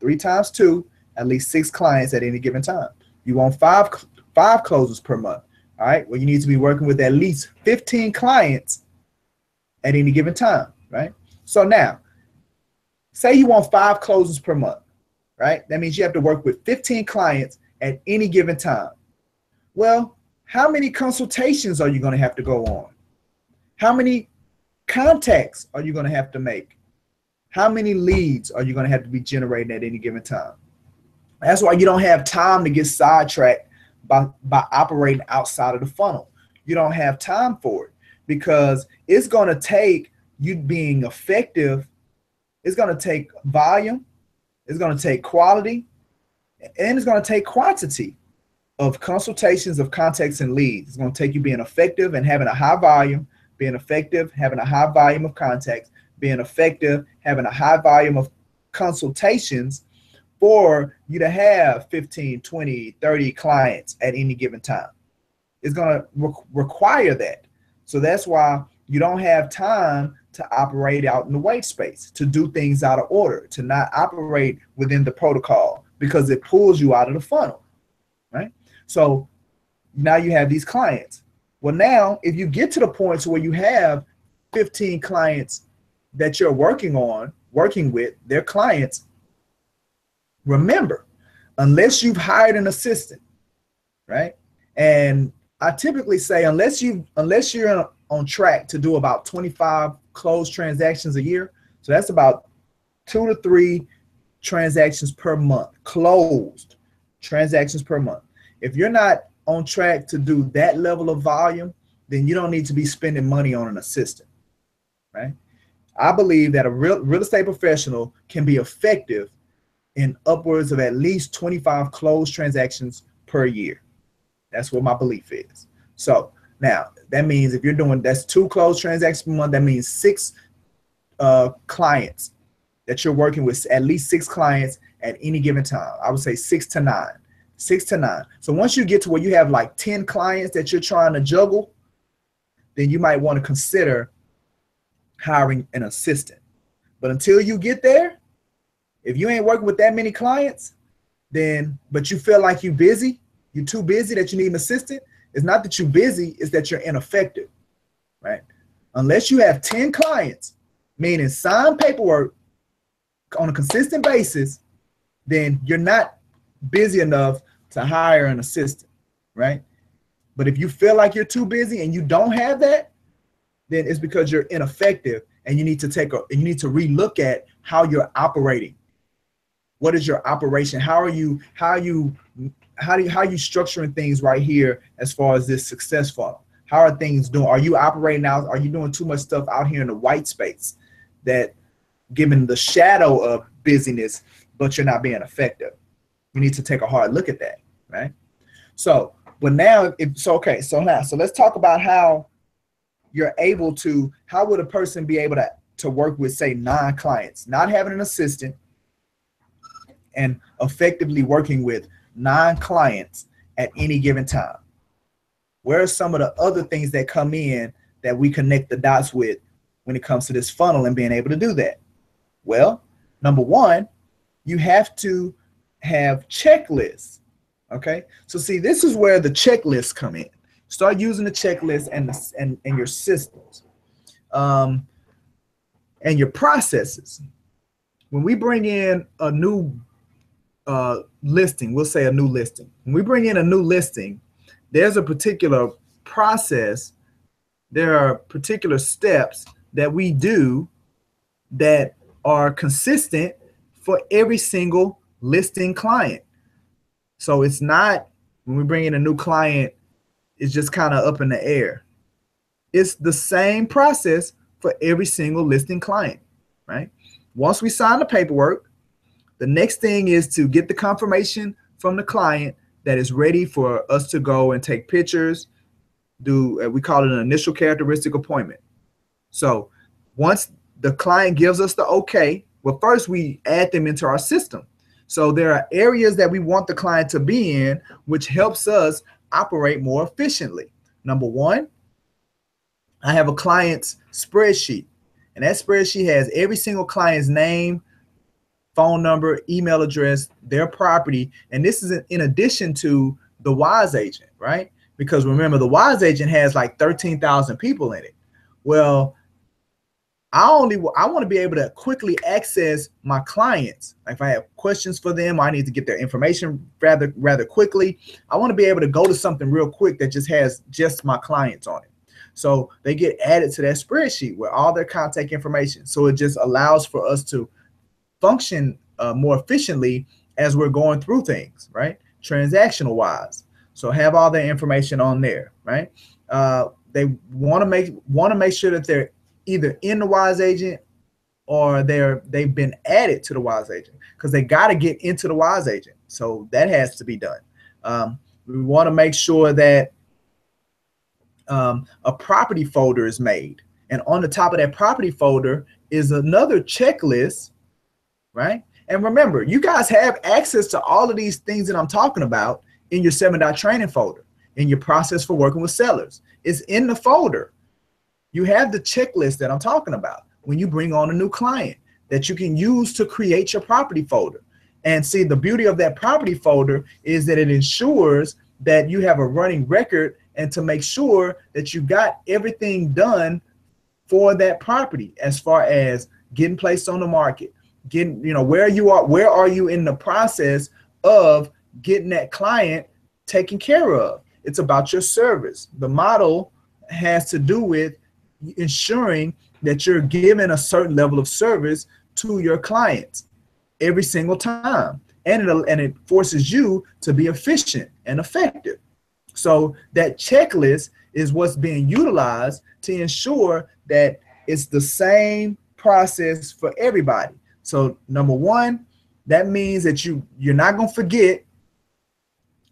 3 times 2, at least 6 clients at any given time. You want 5 closings per month. All right. Well, you need to be working with at least 15 clients at any given time. Right. So now, say you want 5 closings per month. Right. That means you have to work with 15 clients at any given time. Well, how many consultations are you going to have to go on? How many contacts are you going to have to make? How many leads are you going to have to be generating at any given time? That's why you don't have time to get sidetracked by operating outside of the funnel. You don't have time for it because it's going to take you being effective. It's going to take volume. It's going to take quality, and it's going to take quantity of consultations, of contacts, and leads. It's going to take you being effective and having a high volume, being effective, having a high volume of contacts, being effective, having a high volume of consultations for you to have 15, 20, 30 clients at any given time. It's going to require that. So that's why you don't have time to operate out in the white space, to do things out of order, to not operate within the protocol, because it pulls you out of the funnel, right? So now you have these clients. Well, now if you get to the point where you have 15 clients that you're working with, their clients, remember, unless you've hired an assistant, right? And I typically say unless you're on track to do about 25 closed transactions a year, so that's about 2 to 3 transactions per month, closed transactions per month. If you're not on track to do that level of volume, then you don't need to be spending money on an assistant, right? I believe that a real estate professional can be effective in upwards of at least 25 closed transactions per year. That's what my belief is. So now that means if you're doing, that's 2 closed transactions per month, that means 6 clients that you're working with, at least 6 clients at any given time. I would say 6 to 9. 6 to 9. So once you get to where you have like 10 clients that you're trying to juggle, then you might want to consider hiring an assistant. But until you get there, if you ain't working with that many clients, then, but you feel like you're busy, you're too busy that you need an assistant, it's not that you're busy, it's that you're ineffective, right? Unless you have 10 clients, meaning signed paperwork on a consistent basis, then you're not busy enough to hire an assistant, right? But if you feel like you're too busy and you don't have that, then it's because you're ineffective, and you need to relook at how you're operating. What is your operation? How are you structuring things right here as far as this success funnel? How are things doing? Are you operating out? Are you doing too much stuff out here in the white space that giving the shadow of busyness, but you're not being effective? You need to take a hard look at that, right? So, but now, so let's talk about how you're able to, how would a person be able to work with, say, 9 clients, not having an assistant, and effectively working with 9 clients at any given time? Where are some of the other things that come in that we connect the dots with when it comes to this funnel and being able to do that? Well, number one, you have to have checklists. Okay, so see, this is where the checklists come in. Start using the checklist and your systems and your processes. When we bring in a new listing, we'll say a new listing. When we bring in a new listing, there's a particular process. There are particular steps that we do that are consistent for every single listing client. So it's not, when we bring in a new client, it's just kind of up in the air. It's the same process for every single listing client, right? Once we sign the paperwork, the next thing is to get the confirmation from the client that is ready for us to go and take pictures, we call it an initial characteristic appointment. So once the client gives us the okay, well, first we add them into our system. So there are areas that we want the client to be in, which helps us operate more efficiently. Number one, I have a client's spreadsheet, and that spreadsheet has every single client's name, phone number, email address, their property. And this is in addition to the WISE agent, right? Because remember, the WISE agent has like 13,000 people in it. Well, I want to be able to quickly access my clients. Like if I have questions for them, I need to get their information rather quickly. I want to be able to go to something real quick that just has just my clients on it. So they get added to that spreadsheet with all their contact information. So it just allows for us to function more efficiently as we're going through things, right? Transactional wise. So have all their information on there, right? They want to make sure that they're either in the WISE agent or they've been added to the WISE agent, because they got to get into the WISE agent. So that has to be done. We want to make sure that a property folder is made, and on the top of that property folder is another checklist, right? And remember, you guys have access to all of these things that I'm talking about in your 7-Dot training folder, in your process for working with sellers. It's in the folder. You have the checklist that I'm talking about when you bring on a new client that you can use to create your property folder. And see, the beauty of that property folder is that it ensures that you have a running record, and to make sure that you got everything done for that property as far as getting placed on the market, getting, where are you in the process of getting that client taken care of. It's about your service. The model has to do with ensuring that you're giving a certain level of service to your clients every single time, and it forces you to be efficient and effective. So that checklist is what's being utilized to ensure that it's the same process for everybody. So number one, that means that you're not going to forget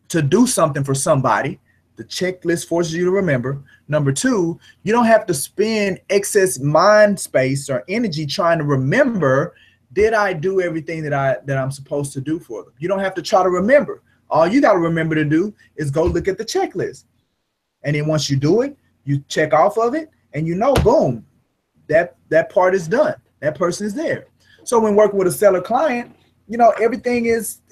to do something for somebody. The checklist forces you to remember. Number two, you don't have to spend excess mind space or energy trying to remember, did I do everything that I'm supposed to do for them? You don't have to try to remember. All you got to remember to do is go look at the checklist. And then once you do it, you check off of it, and boom, that part is done. That person is there. So when working with a seller client, everything is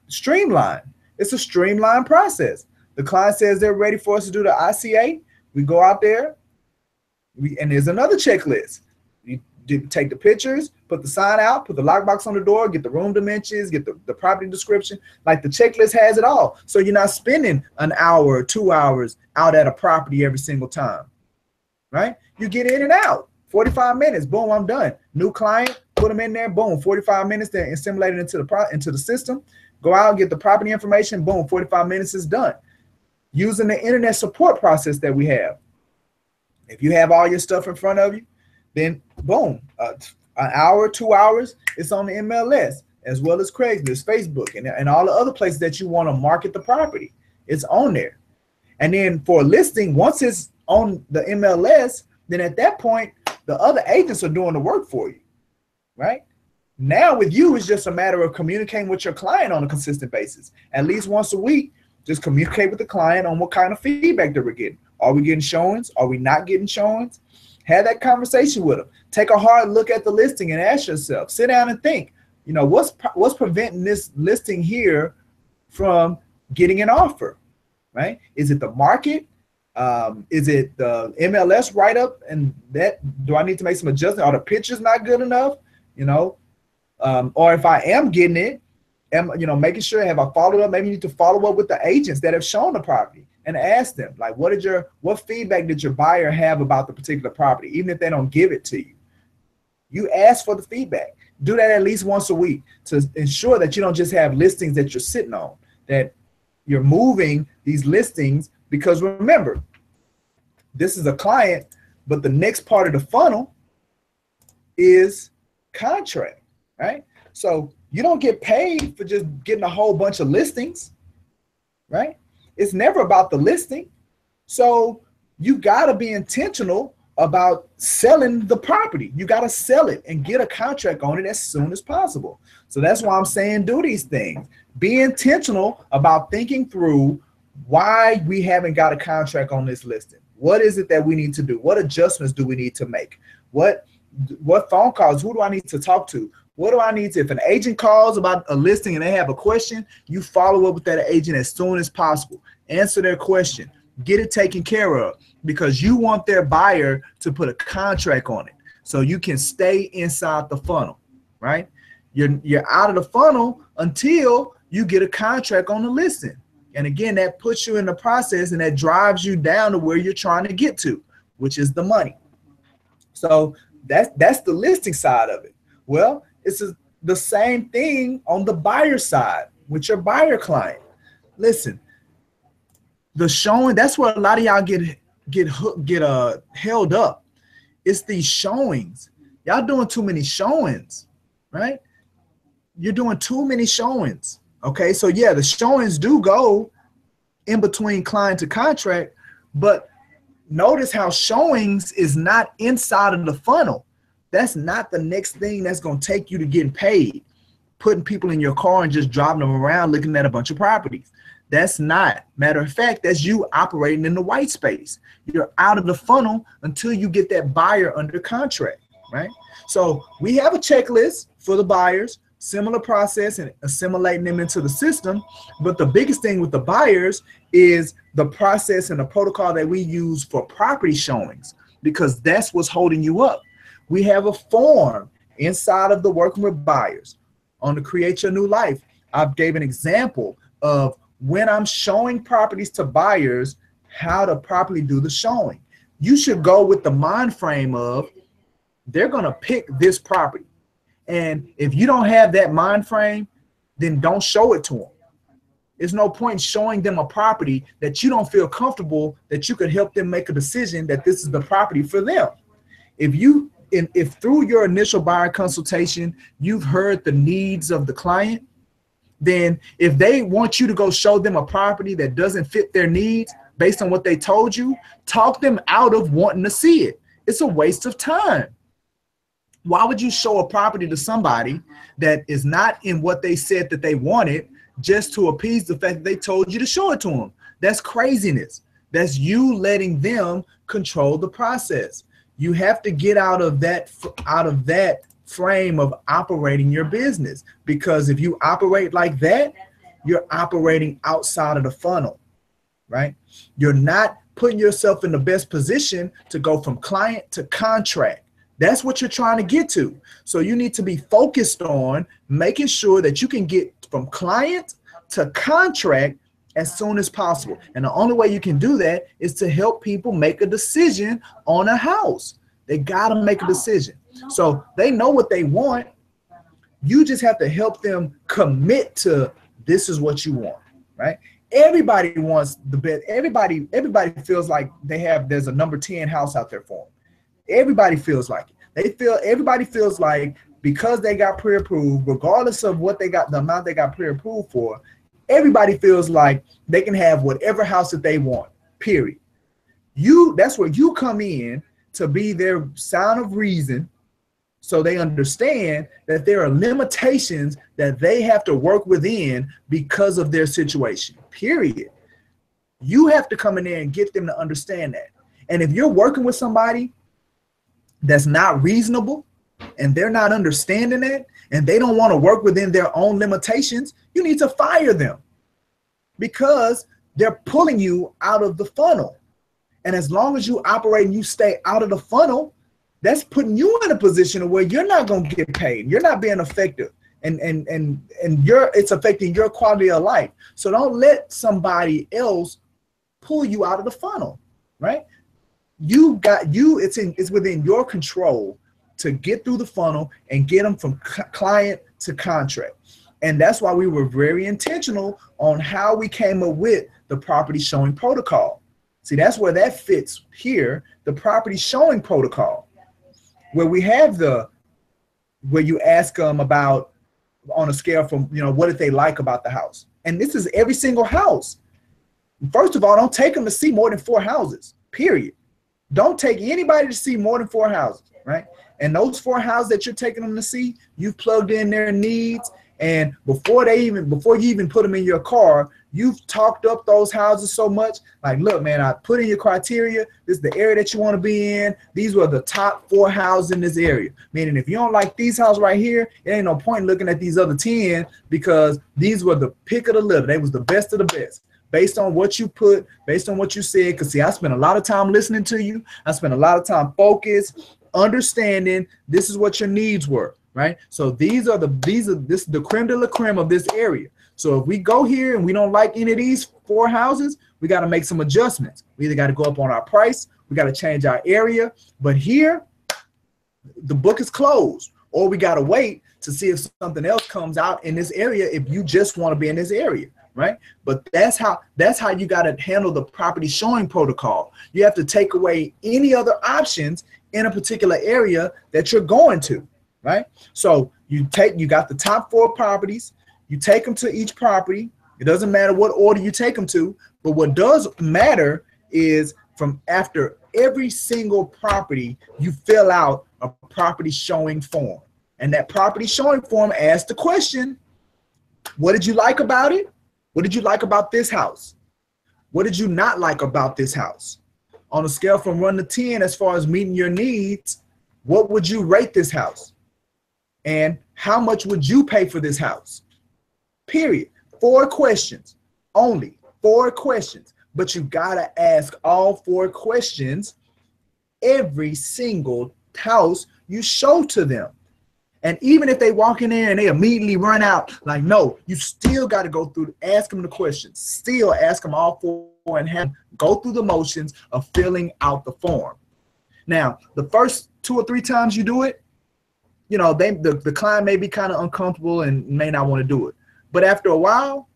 streamlined. It's a streamlined process. The client says they're ready for us to do the ICA. We go out there, and there's another checklist. You take the pictures, put the sign out, put the lockbox on the door, get the room dimensions, get the property description. Like, the checklist has it all. So you're not spending an hour or 2 hours out at a property every single time, right? You get in and out. 45 minutes, boom, I'm done. New client, put them in there, boom, 45 minutes, they're assimilated into the system. Go out, get the property information, boom, 45 minutes is done. Using the internet support process that we have. If you have all your stuff in front of you, then boom, an hour, 2 hours, it's on the MLS, as well as Craigslist, Facebook, and all the other places that you want to market the property. It's on there. And then for a listing, once it's on the MLS, then at that point, the other agents are doing the work for you, right? Now with you, it's just a matter of communicating with your client on a consistent basis. At least once a week, just communicate with the client on what kind of feedback that we're getting. Are we getting showings? Are we not getting showings? Have that conversation with them. Take a hard look at the listing and ask yourself, sit down and think, you know, what's preventing this listing here from getting an offer, right? Is it the market? Is it the MLS write-up? And that, do I need to make some adjustments? Are the pictures not good enough? You know, or if I am getting it, making sure, have I followed up? Maybe you need to follow up with the agents that have shown the property and ask them, like, what feedback did your buyer have about the particular property? Even if they don't give it to you, you ask for the feedback. Do that at least once a week to ensure that you don't just have listings that you're sitting on, that you're moving these listings, because remember, this is a client, but the next part of the funnel is contract, right? So you don't get paid for just getting a whole bunch of listings, right? It's never about the listing. So you got to be intentional about selling the property. You got to sell it and get a contract on it as soon as possible. So that's why I'm saying do these things. Be intentional about thinking through why we haven't got a contract on this listing. What is it that we need to do? What adjustments do we need to make? What phone calls? Who do I need to talk to? What do I need to, if an agent calls about a listing and they have a question, you follow up with that agent as soon as possible. Answer their question. Get it taken care of, because you want their buyer to put a contract on it so you can stay inside the funnel, right? You're out of the funnel until you get a contract on the listing. And again, that puts you in the process and that drives you down to where you're trying to get to, which is the money. So that's the listing side of it. Well, it's the same thing on the buyer side with your buyer client. Listen, the showing, that's where a lot of y'all get held up. It's these showings. Y'all doing too many showings, right? You're doing too many showings. Okay, so yeah, the showings do go in between client to contract, but notice how showings is not inside of the funnel. That's not the next thing that's going to take you to getting paid. Putting people in your car and just driving them around looking at a bunch of properties. That's not. Matter of fact, that's you operating in the white space. You're out of the funnel until you get that buyer under contract, right? So we have a checklist for the buyers, similar process and assimilating them into the system. But the biggest thing with the buyers is the process and the protocol that we use for property showings, because that's what's holding you up. We have a form inside of the Working with Buyers on the Create Your New Life. I gave an example of when I'm showing properties to buyers, how to properly do the showing. You should go with the mind frame of they're going to pick this property. And if you don't have that mind frame, then don't show it to them. There's no point showing them a property that you don't feel comfortable that you could help them make a decision that this is the property for them. If through your initial buyer consultation, you've heard the needs of the client, then if they want you to go show them a property that doesn't fit their needs based on what they told you, talk them out of wanting to see it. It's a waste of time. Why would you show a property to somebody that is not in what they said that they wanted just to appease the fact that they told you to show it to them? That's craziness. That's you letting them control the process. You have to get out of that frame of operating your business, because if you operate like that, you're operating outside of the funnel, right? You're not putting yourself in the best position to go from client to contract. That's what you're trying to get to. So you need to be focused on making sure that you can get from client to contract as soon as possible. And the only way you can do that is to help people make a decision on a house. They got to make a decision. So they know what they want. You just have to help them commit to this is what you want, right? Everybody wants the best. Everybody feels like there's a number 10 house out there for them. Everybody feels like it. Everybody feels like because they got pre-approved, regardless of what they got, the amount they got pre-approved for, everybody feels like they can have whatever house that they want, period. That's where you come in to be their sound of reason So they understand that there are limitations that they have to work within because of their situation, period. You have to come in there and get them to understand that. And if you're working with somebody that's not reasonable and they're not understanding it and they don't want to work within their own limitations, you need to fire them because they're pulling you out of the funnel. And as long as you operate and you stay out of the funnel, that's putting you in a position where you're not going to get paid. You're not being effective, and it's affecting your quality of life. So don't let somebody else pull you out of the funnel, right? It's within your control to get through the funnel and get them from client to contract. And that's why we were very intentional on how we came up with the property showing protocol. See, that's where that fits here, the property showing protocol, where we have where you ask them about on a scale from, what did they like about the house? And this is every single house. First of all, don't take them to see more than 4 houses, period. Don't take anybody to see more than 4 houses, right? And those 4 houses that you're taking them to see, you've plugged in their needs. And before you even put them in your car, you've talked up those houses so much. Like, look, man, I put in your criteria. This is the area that you want to be in. These were the top 4 houses in this area. Meaning, if you don't like these houses right here, it ain't no point looking at these other 10 because these were the pick of the litter. They was the best of the best. Based on what you put, based on what you said. Because, see, I spent a lot of time listening to you. I spent a lot of time focused, understanding this is what your needs were. Right. So this is the creme de la creme of this area. So if we go here and we don't like any of these 4 houses, we got to make some adjustments. We either got to go up on our price, we got to change our area. But here, the book is closed, or we got to wait to see if something else comes out in this area if you just want to be in this area. Right. But that's how you got to handle the property showing protocol. You have to take away any other options in a particular area that you're going to. Right. So you got the top 4 properties, you take them to each property. It doesn't matter what order you take them to, but what does matter is from after every single property, you fill out a property showing form. And that property showing form asks the question, what did you like about it? What did you like about this house? What did you not like about this house? On a scale from 1 to 10, as far as meeting your needs, what would you rate this house? And how much would you pay for this house? Period. 4 questions, only 4 questions. But you gotta ask all 4 questions every single house you show to them. And even if they walk in there and they immediately run out, like, no, you still got to go through, ask them the questions, still ask them all 4 and have them go through the motions of filling out the form. Now, the first 2 or 3 times you do it, the client may be kind of uncomfortable and may not want to do it. But after a while,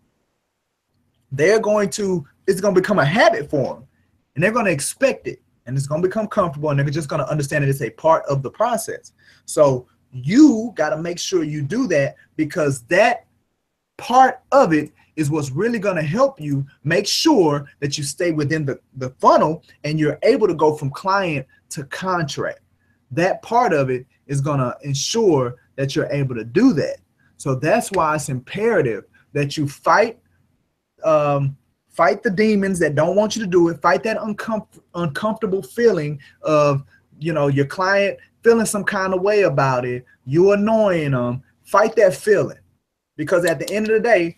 it's going to become a habit for them. And they're going to expect it. And it's going to become comfortable. And they're just going to understand that it's a part of the process. So you got to make sure you do that, because that part of it is what's really going to help you make sure that you stay within the funnel and you're able to go from client to contract. That part of it is going to ensure that you're able to do that. So that's why it's imperative that you fight the demons that don't want you to do it. Fight that uncomfortable feeling of, your client feeling some kind of way about it, you annoying them. Fight that feeling, because at the end of the day,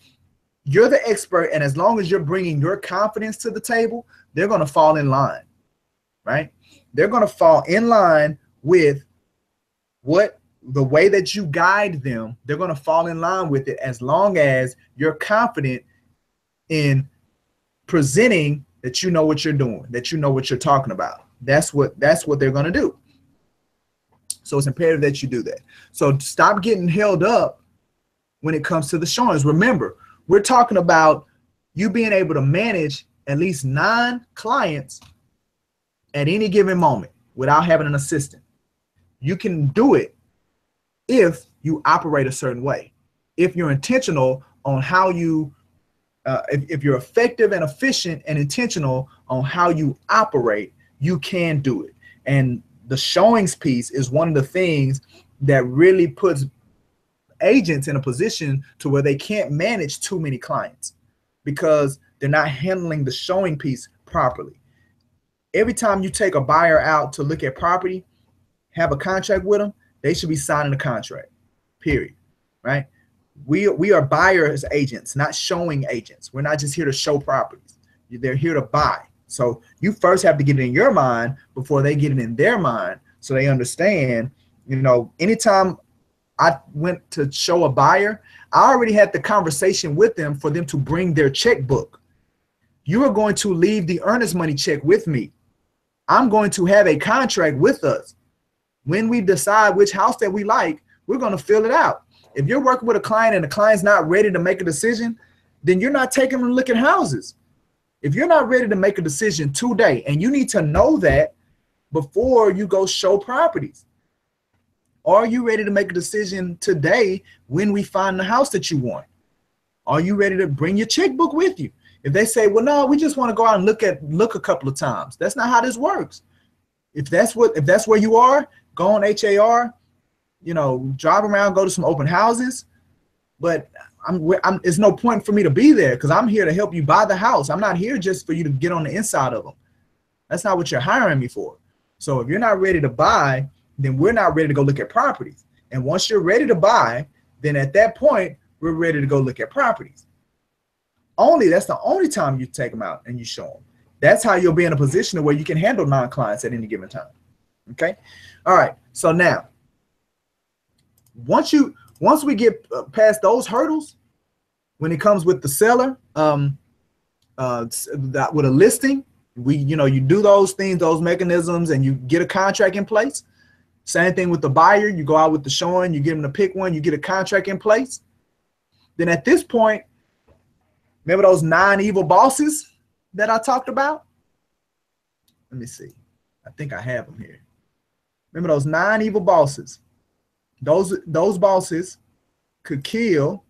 you're the expert. And as long as you're bringing your confidence to the table, they're going to fall in line, right? They're going to fall in line with the way that you guide them. They're going to fall in line with it as long as you're confident in presenting that you know what you're doing, that you know what you're talking about. That's what they're going to do. So it's imperative that you do that. So stop getting held up when it comes to the showings. Remember, we're talking about you being able to manage at least 9 clients at any given moment without having an assistant. You can do it if you operate a certain way. If you're intentional on how you, if you're effective and efficient and intentional on how you operate, you can do it. And the showings piece is one of the things that really puts agents in a position to where they can't manage too many clients because they're not handling the showing piece properly. Every time you take a buyer out to look at property, have a contract with them, they should be signing a contract, period, right? We are buyers agents, not showing agents. We're not just here to show properties. They're here to buy. So you first have to get it in your mind before they get it in their mind, so they understand, you know, anytime I went to show a buyer, I already had the conversation with them for them to bring their checkbook. You are going to leave the earnest money check with me. I'm going to have a contract with us. When we decide which house that we like, we're going to fill it out. If you're working with a client and the client's not ready to make a decision, then you're not taking them to look at houses. If you're not ready to make a decision today, and you need to know that before you go show properties. Are you ready to make a decision today when we find the house that you want? Are you ready to bring your checkbook with you? If they say, well, no, we just want to go out and look a couple of times. That's not how this works. If that's where you are, go on HAR, you know, drive around, go to some open houses. But it's no point for me to be there because I'm here to help you buy the house. I'm not here just for you to get on the inside of them. That's not what you're hiring me for. So if you're not ready to buy, then we're not ready to go look at properties. And once you're ready to buy, then at that point, we're ready to go look at properties. That's the only time you take them out and you show them. That's how you'll be in a position where you can handle non-clients at any given time. Okay. All right. So now, once we get past those hurdles, when it comes with the seller, with a listing, you do those things, those mechanisms, and you get a contract in place. Same thing with the buyer. You go out with the showing, you get them to pick one, you get a contract in place. Then at this point, remember those 9 evil bosses that I talked about? Let me see. I think I have them here. Remember those 9 evil bosses? Those bosses could kill.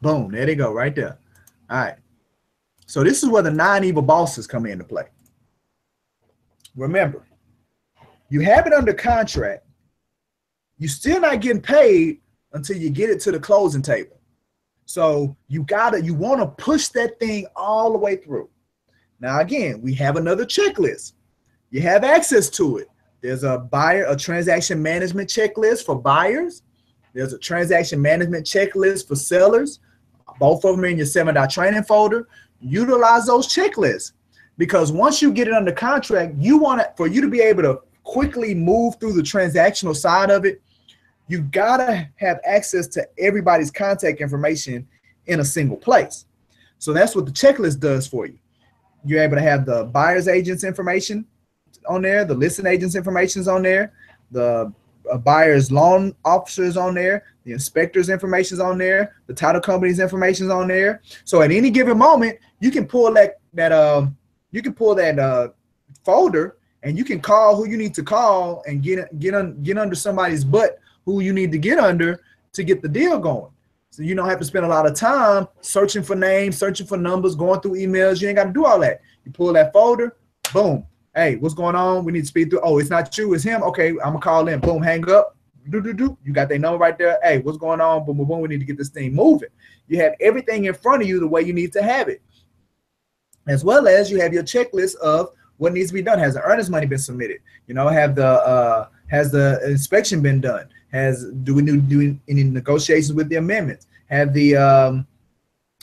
Boom, there they go right there. All right. So this is where the 9 evil bosses come into play. Remember, you have it under contract. You're still not getting paid until you get it to the closing table. So you want to push that thing all the way through. Now, again, we have another checklist. You have access to it. There's a transaction management checklist for buyers. There's a transaction management checklist for sellers. Both of them are in your 7-dot training folder. Utilize those checklists, because once you get it under contract, for you to be able to quickly move through the transactional side of it, you gotta have access to everybody's contact information in a single place. So that's what the checklist does for you. You're able to have the buyer's agent's information on there, the listing agent's information is on there, the buyer's loan officer is on there, the inspector's information is on there, the title company's information is on there. So at any given moment, you can pull that folder, and you can call who you need to call and get under somebody's butt who you need to get under to get the deal going. So you don't have to spend a lot of time searching for names, searching for numbers, going through emails. You ain't got to do all that. You pull that folder, boom. Hey, what's going on? We need to speed through. Oh, it's not you, it's him. Okay, I'm gonna call in. Boom, hang up. You got their number right there. Hey, what's going on? Boom, boom, boom. We need to get this thing moving. You have everything in front of you the way you need to have it, as well as you have your checklist of what needs to be done. Has the earnest money been submitted? Has the inspection been done? Do we need to do any negotiations with the amendments? Has the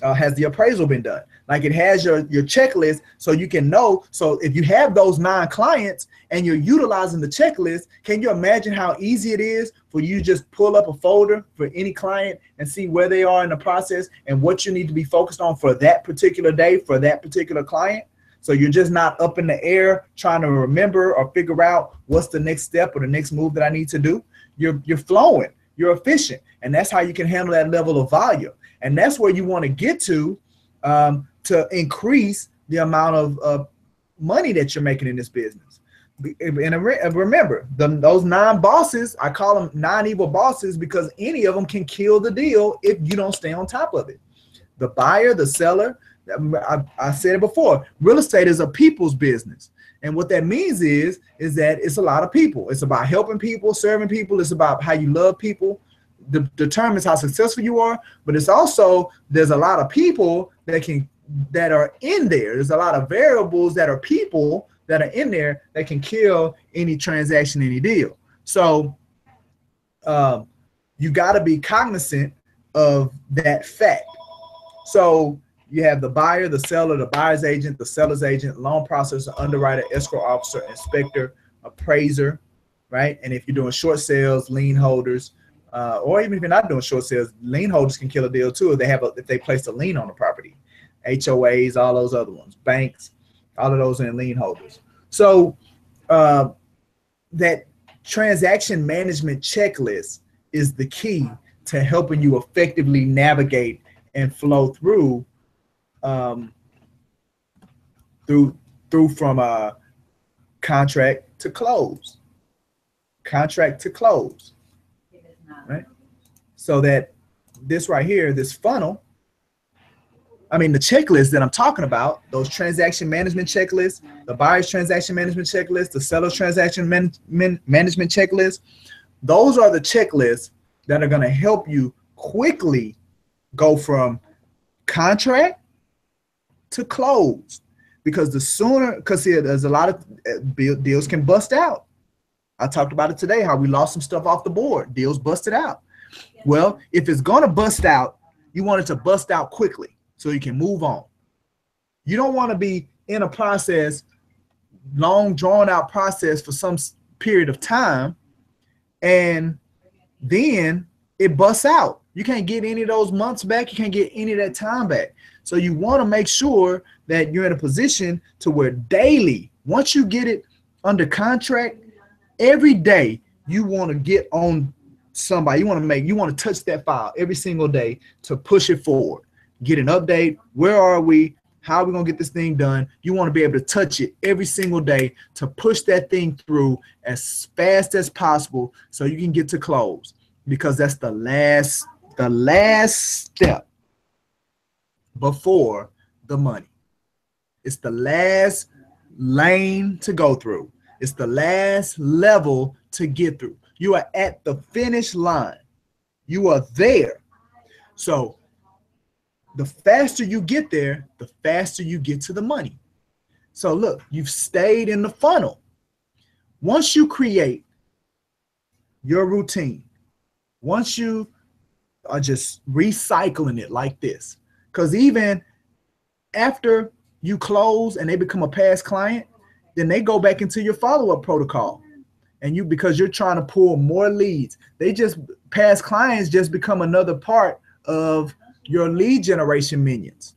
appraisal been done? Like, it has your checklist, so you can know. So if you have those 9 clients and you're utilizing the checklist, can you imagine how easy it is for you to just pull up a folder for any client and see where they are in the process and what you need to be focused on for that particular day for that particular client? So you're just not up in the air trying to remember or figure out what's the next step or the next move that I need to do. You're flowing, you're efficient, and that's how you can handle that level of volume. And that's where you want to get to increase the amount of money that you're making in this business. And remember, those 9 bosses, I call them 9 evil bosses because any of them can kill the deal if you don't stay on top of it. The buyer, the seller, I said it before, real estate is a people's business. And what that means is that it's a lot of people. It's about helping people, serving people. It's about how you love people. Determines how successful you are, but it's also, there's a lot of people that are in there. There's a lot of variables that are people that are in there that can kill any transaction, any deal. So you got to be cognizant of that fact. So you have the buyer, the seller, the buyer's agent, the seller's agent, loan processor, underwriter, escrow officer, inspector, appraiser, right? And if you're doing short sales, lien holders, or even if you're not doing short sales, lien holders can kill a deal too if they place a lien on the property. HOAs, all those other ones, banks, all of those are lien holders. So that transaction management checklist is the key to helping you effectively navigate and flow through from contract to close. Contract to close. Right? So that this right here, this funnel, I mean, the checklist that I'm talking about, those transaction management checklists, the buyer's transaction management checklist, the seller's transaction management checklist, those are the checklists that are going to help you quickly go from contract to close. Because the sooner, because here, there's a lot of deals can bust out. I talked about it today, how we lost some stuff off the board. Deals busted out. Well, if it's going to bust out, you want it to bust out quickly so you can move on. You don't want to be in a process, long drawn out process for some period of time, and then it busts out. You can't get any of those months back. You can't get any of that time back. So you want to make sure that you're in a position to where daily, once you get it under contract, every day you want to get on somebody. You want to touch that file every single day to push it forward. Get an update. Where are we? How are we going to get this thing done? You want to be able to touch it every single day to push that thing through as fast as possible so you can get to close, because that's the last step before the money. It's the last lane to go through. It's the last level to get through. You are at the finish line. You are there. So the faster you get there, the faster you get to the money. So look, you've stayed in the funnel. Once you create your routine, once you are just recycling it like this, because even after you close and they become a past client, then they go back into your follow-up protocol. And because you're trying to pull more leads, past clients just become another part of your lead generation minions.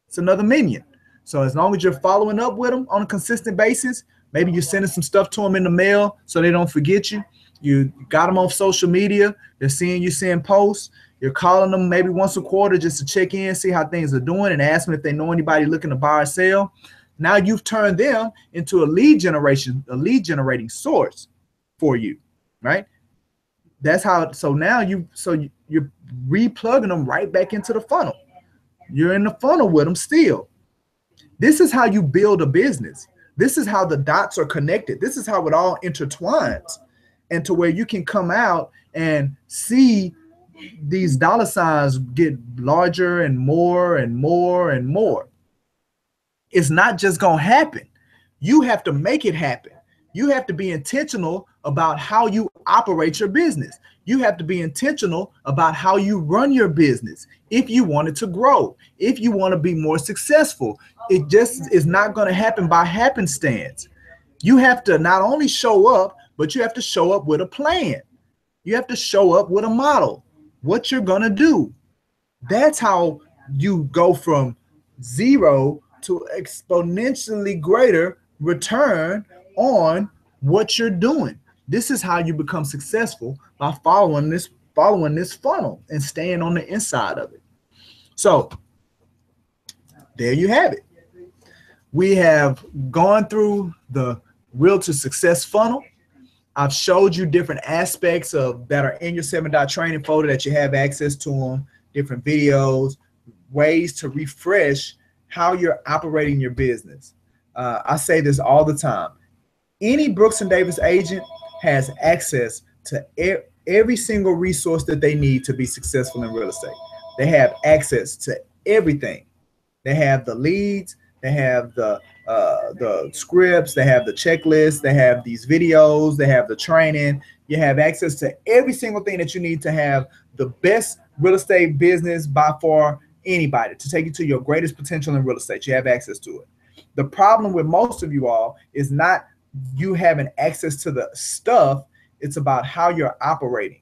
It's another minion. So as long as you're following up with them on a consistent basis, maybe you're sending some stuff to them in the mail so they don't forget you. You got them on social media. They're seeing you send posts. You're calling them maybe once a quarter just to check in, see how things are doing, and ask them if they know anybody looking to buy or sell. Now you've turned them into a lead generating source for you, right? That's how. So now you're replugging them right back into the funnel. You're in the funnel with them still. This is how you build a business. This is how the dots are connected. This is how it all intertwines, and to where you can come out and see these dollar signs get larger and more and more and more. It's not just going to happen. You have to make it happen. You have to be intentional about how you operate your business. You have to be intentional about how you run your business. If you want it to grow, if you want to be more successful, it just is not going to happen by happenstance. You have to not only show up, but you have to show up with a plan. You have to show up with a model, what you're going to do. That's how you go from zero to exponentially greater return on what you're doing. This is how you become successful, by following this funnel and staying on the inside of it. So there you have it. We have gone through the Real to Success funnel. I've showed you different aspects that are in your 7-dot training folder that you have access to them, different videos, ways to refresh how you're operating your business. I say this all the time. Any Brooks and Davis agent has access to every single resource that they need to be successful in real estate. They have access to everything. They have the leads, they have the scripts, they have the checklists, they have these videos, they have the training. You have access to every single thing that you need to have the best real estate business by far. Anybody to take you to your greatest potential in real estate, you have access to it. The problem with most of you all is not you having access to the stuff. It's about how you're operating.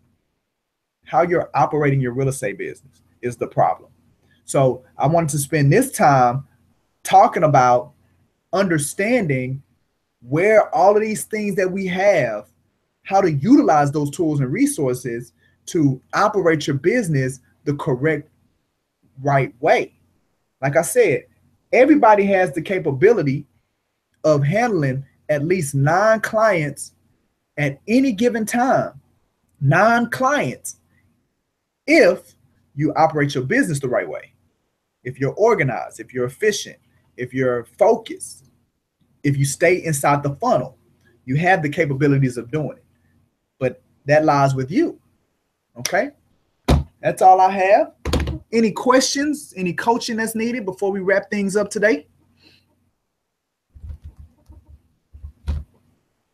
How you're operating your real estate business is the problem. So I wanted to spend this time talking about understanding where all of these things that we have, how to utilize those tools and resources to operate your business the correct right way. Like I said, everybody has the capability of handling at least 9 clients at any given time. 9 clients if you operate your business the right way. If you're organized, if you're efficient, if you're focused, if you stay inside the funnel, you have the capabilities of doing it. But that lies with you. Okay? That's all I have. Any questions, any coaching that's needed before we wrap things up today?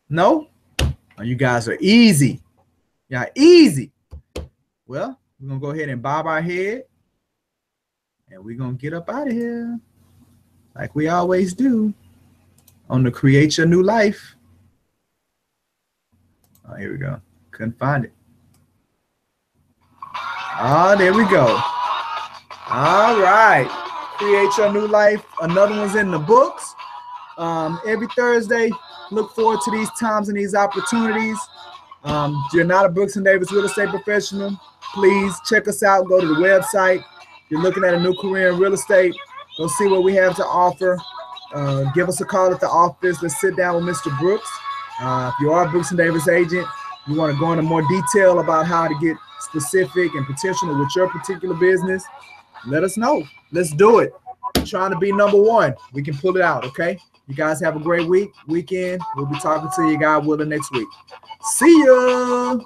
No? Oh, you guys are easy. Yeah, easy. Well, we're going to go ahead and bob our head and we're going to get up out of here like we always do on the Create Your New Life. Oh, here we go. Couldn't find it. Ah, there we go. All right. Create Your New Life. Another one's in the books. Every Thursday, look forward to these times and these opportunities. If you're not a Brooks and Davis real estate professional, please check us out. Go to the website. If you're looking at a new career in real estate, go see what we have to offer. Give us a call at the office. Let's sit down with Mr. Brooks. If you are a Brooks and Davis agent, you want to go into more detail about how to get specific and potential with your particular business, let us know. Let's do it. I'm trying to be #1. We can pull it out, okay? You guys have a great weekend. We'll be talking to you, God willing, next week. See ya.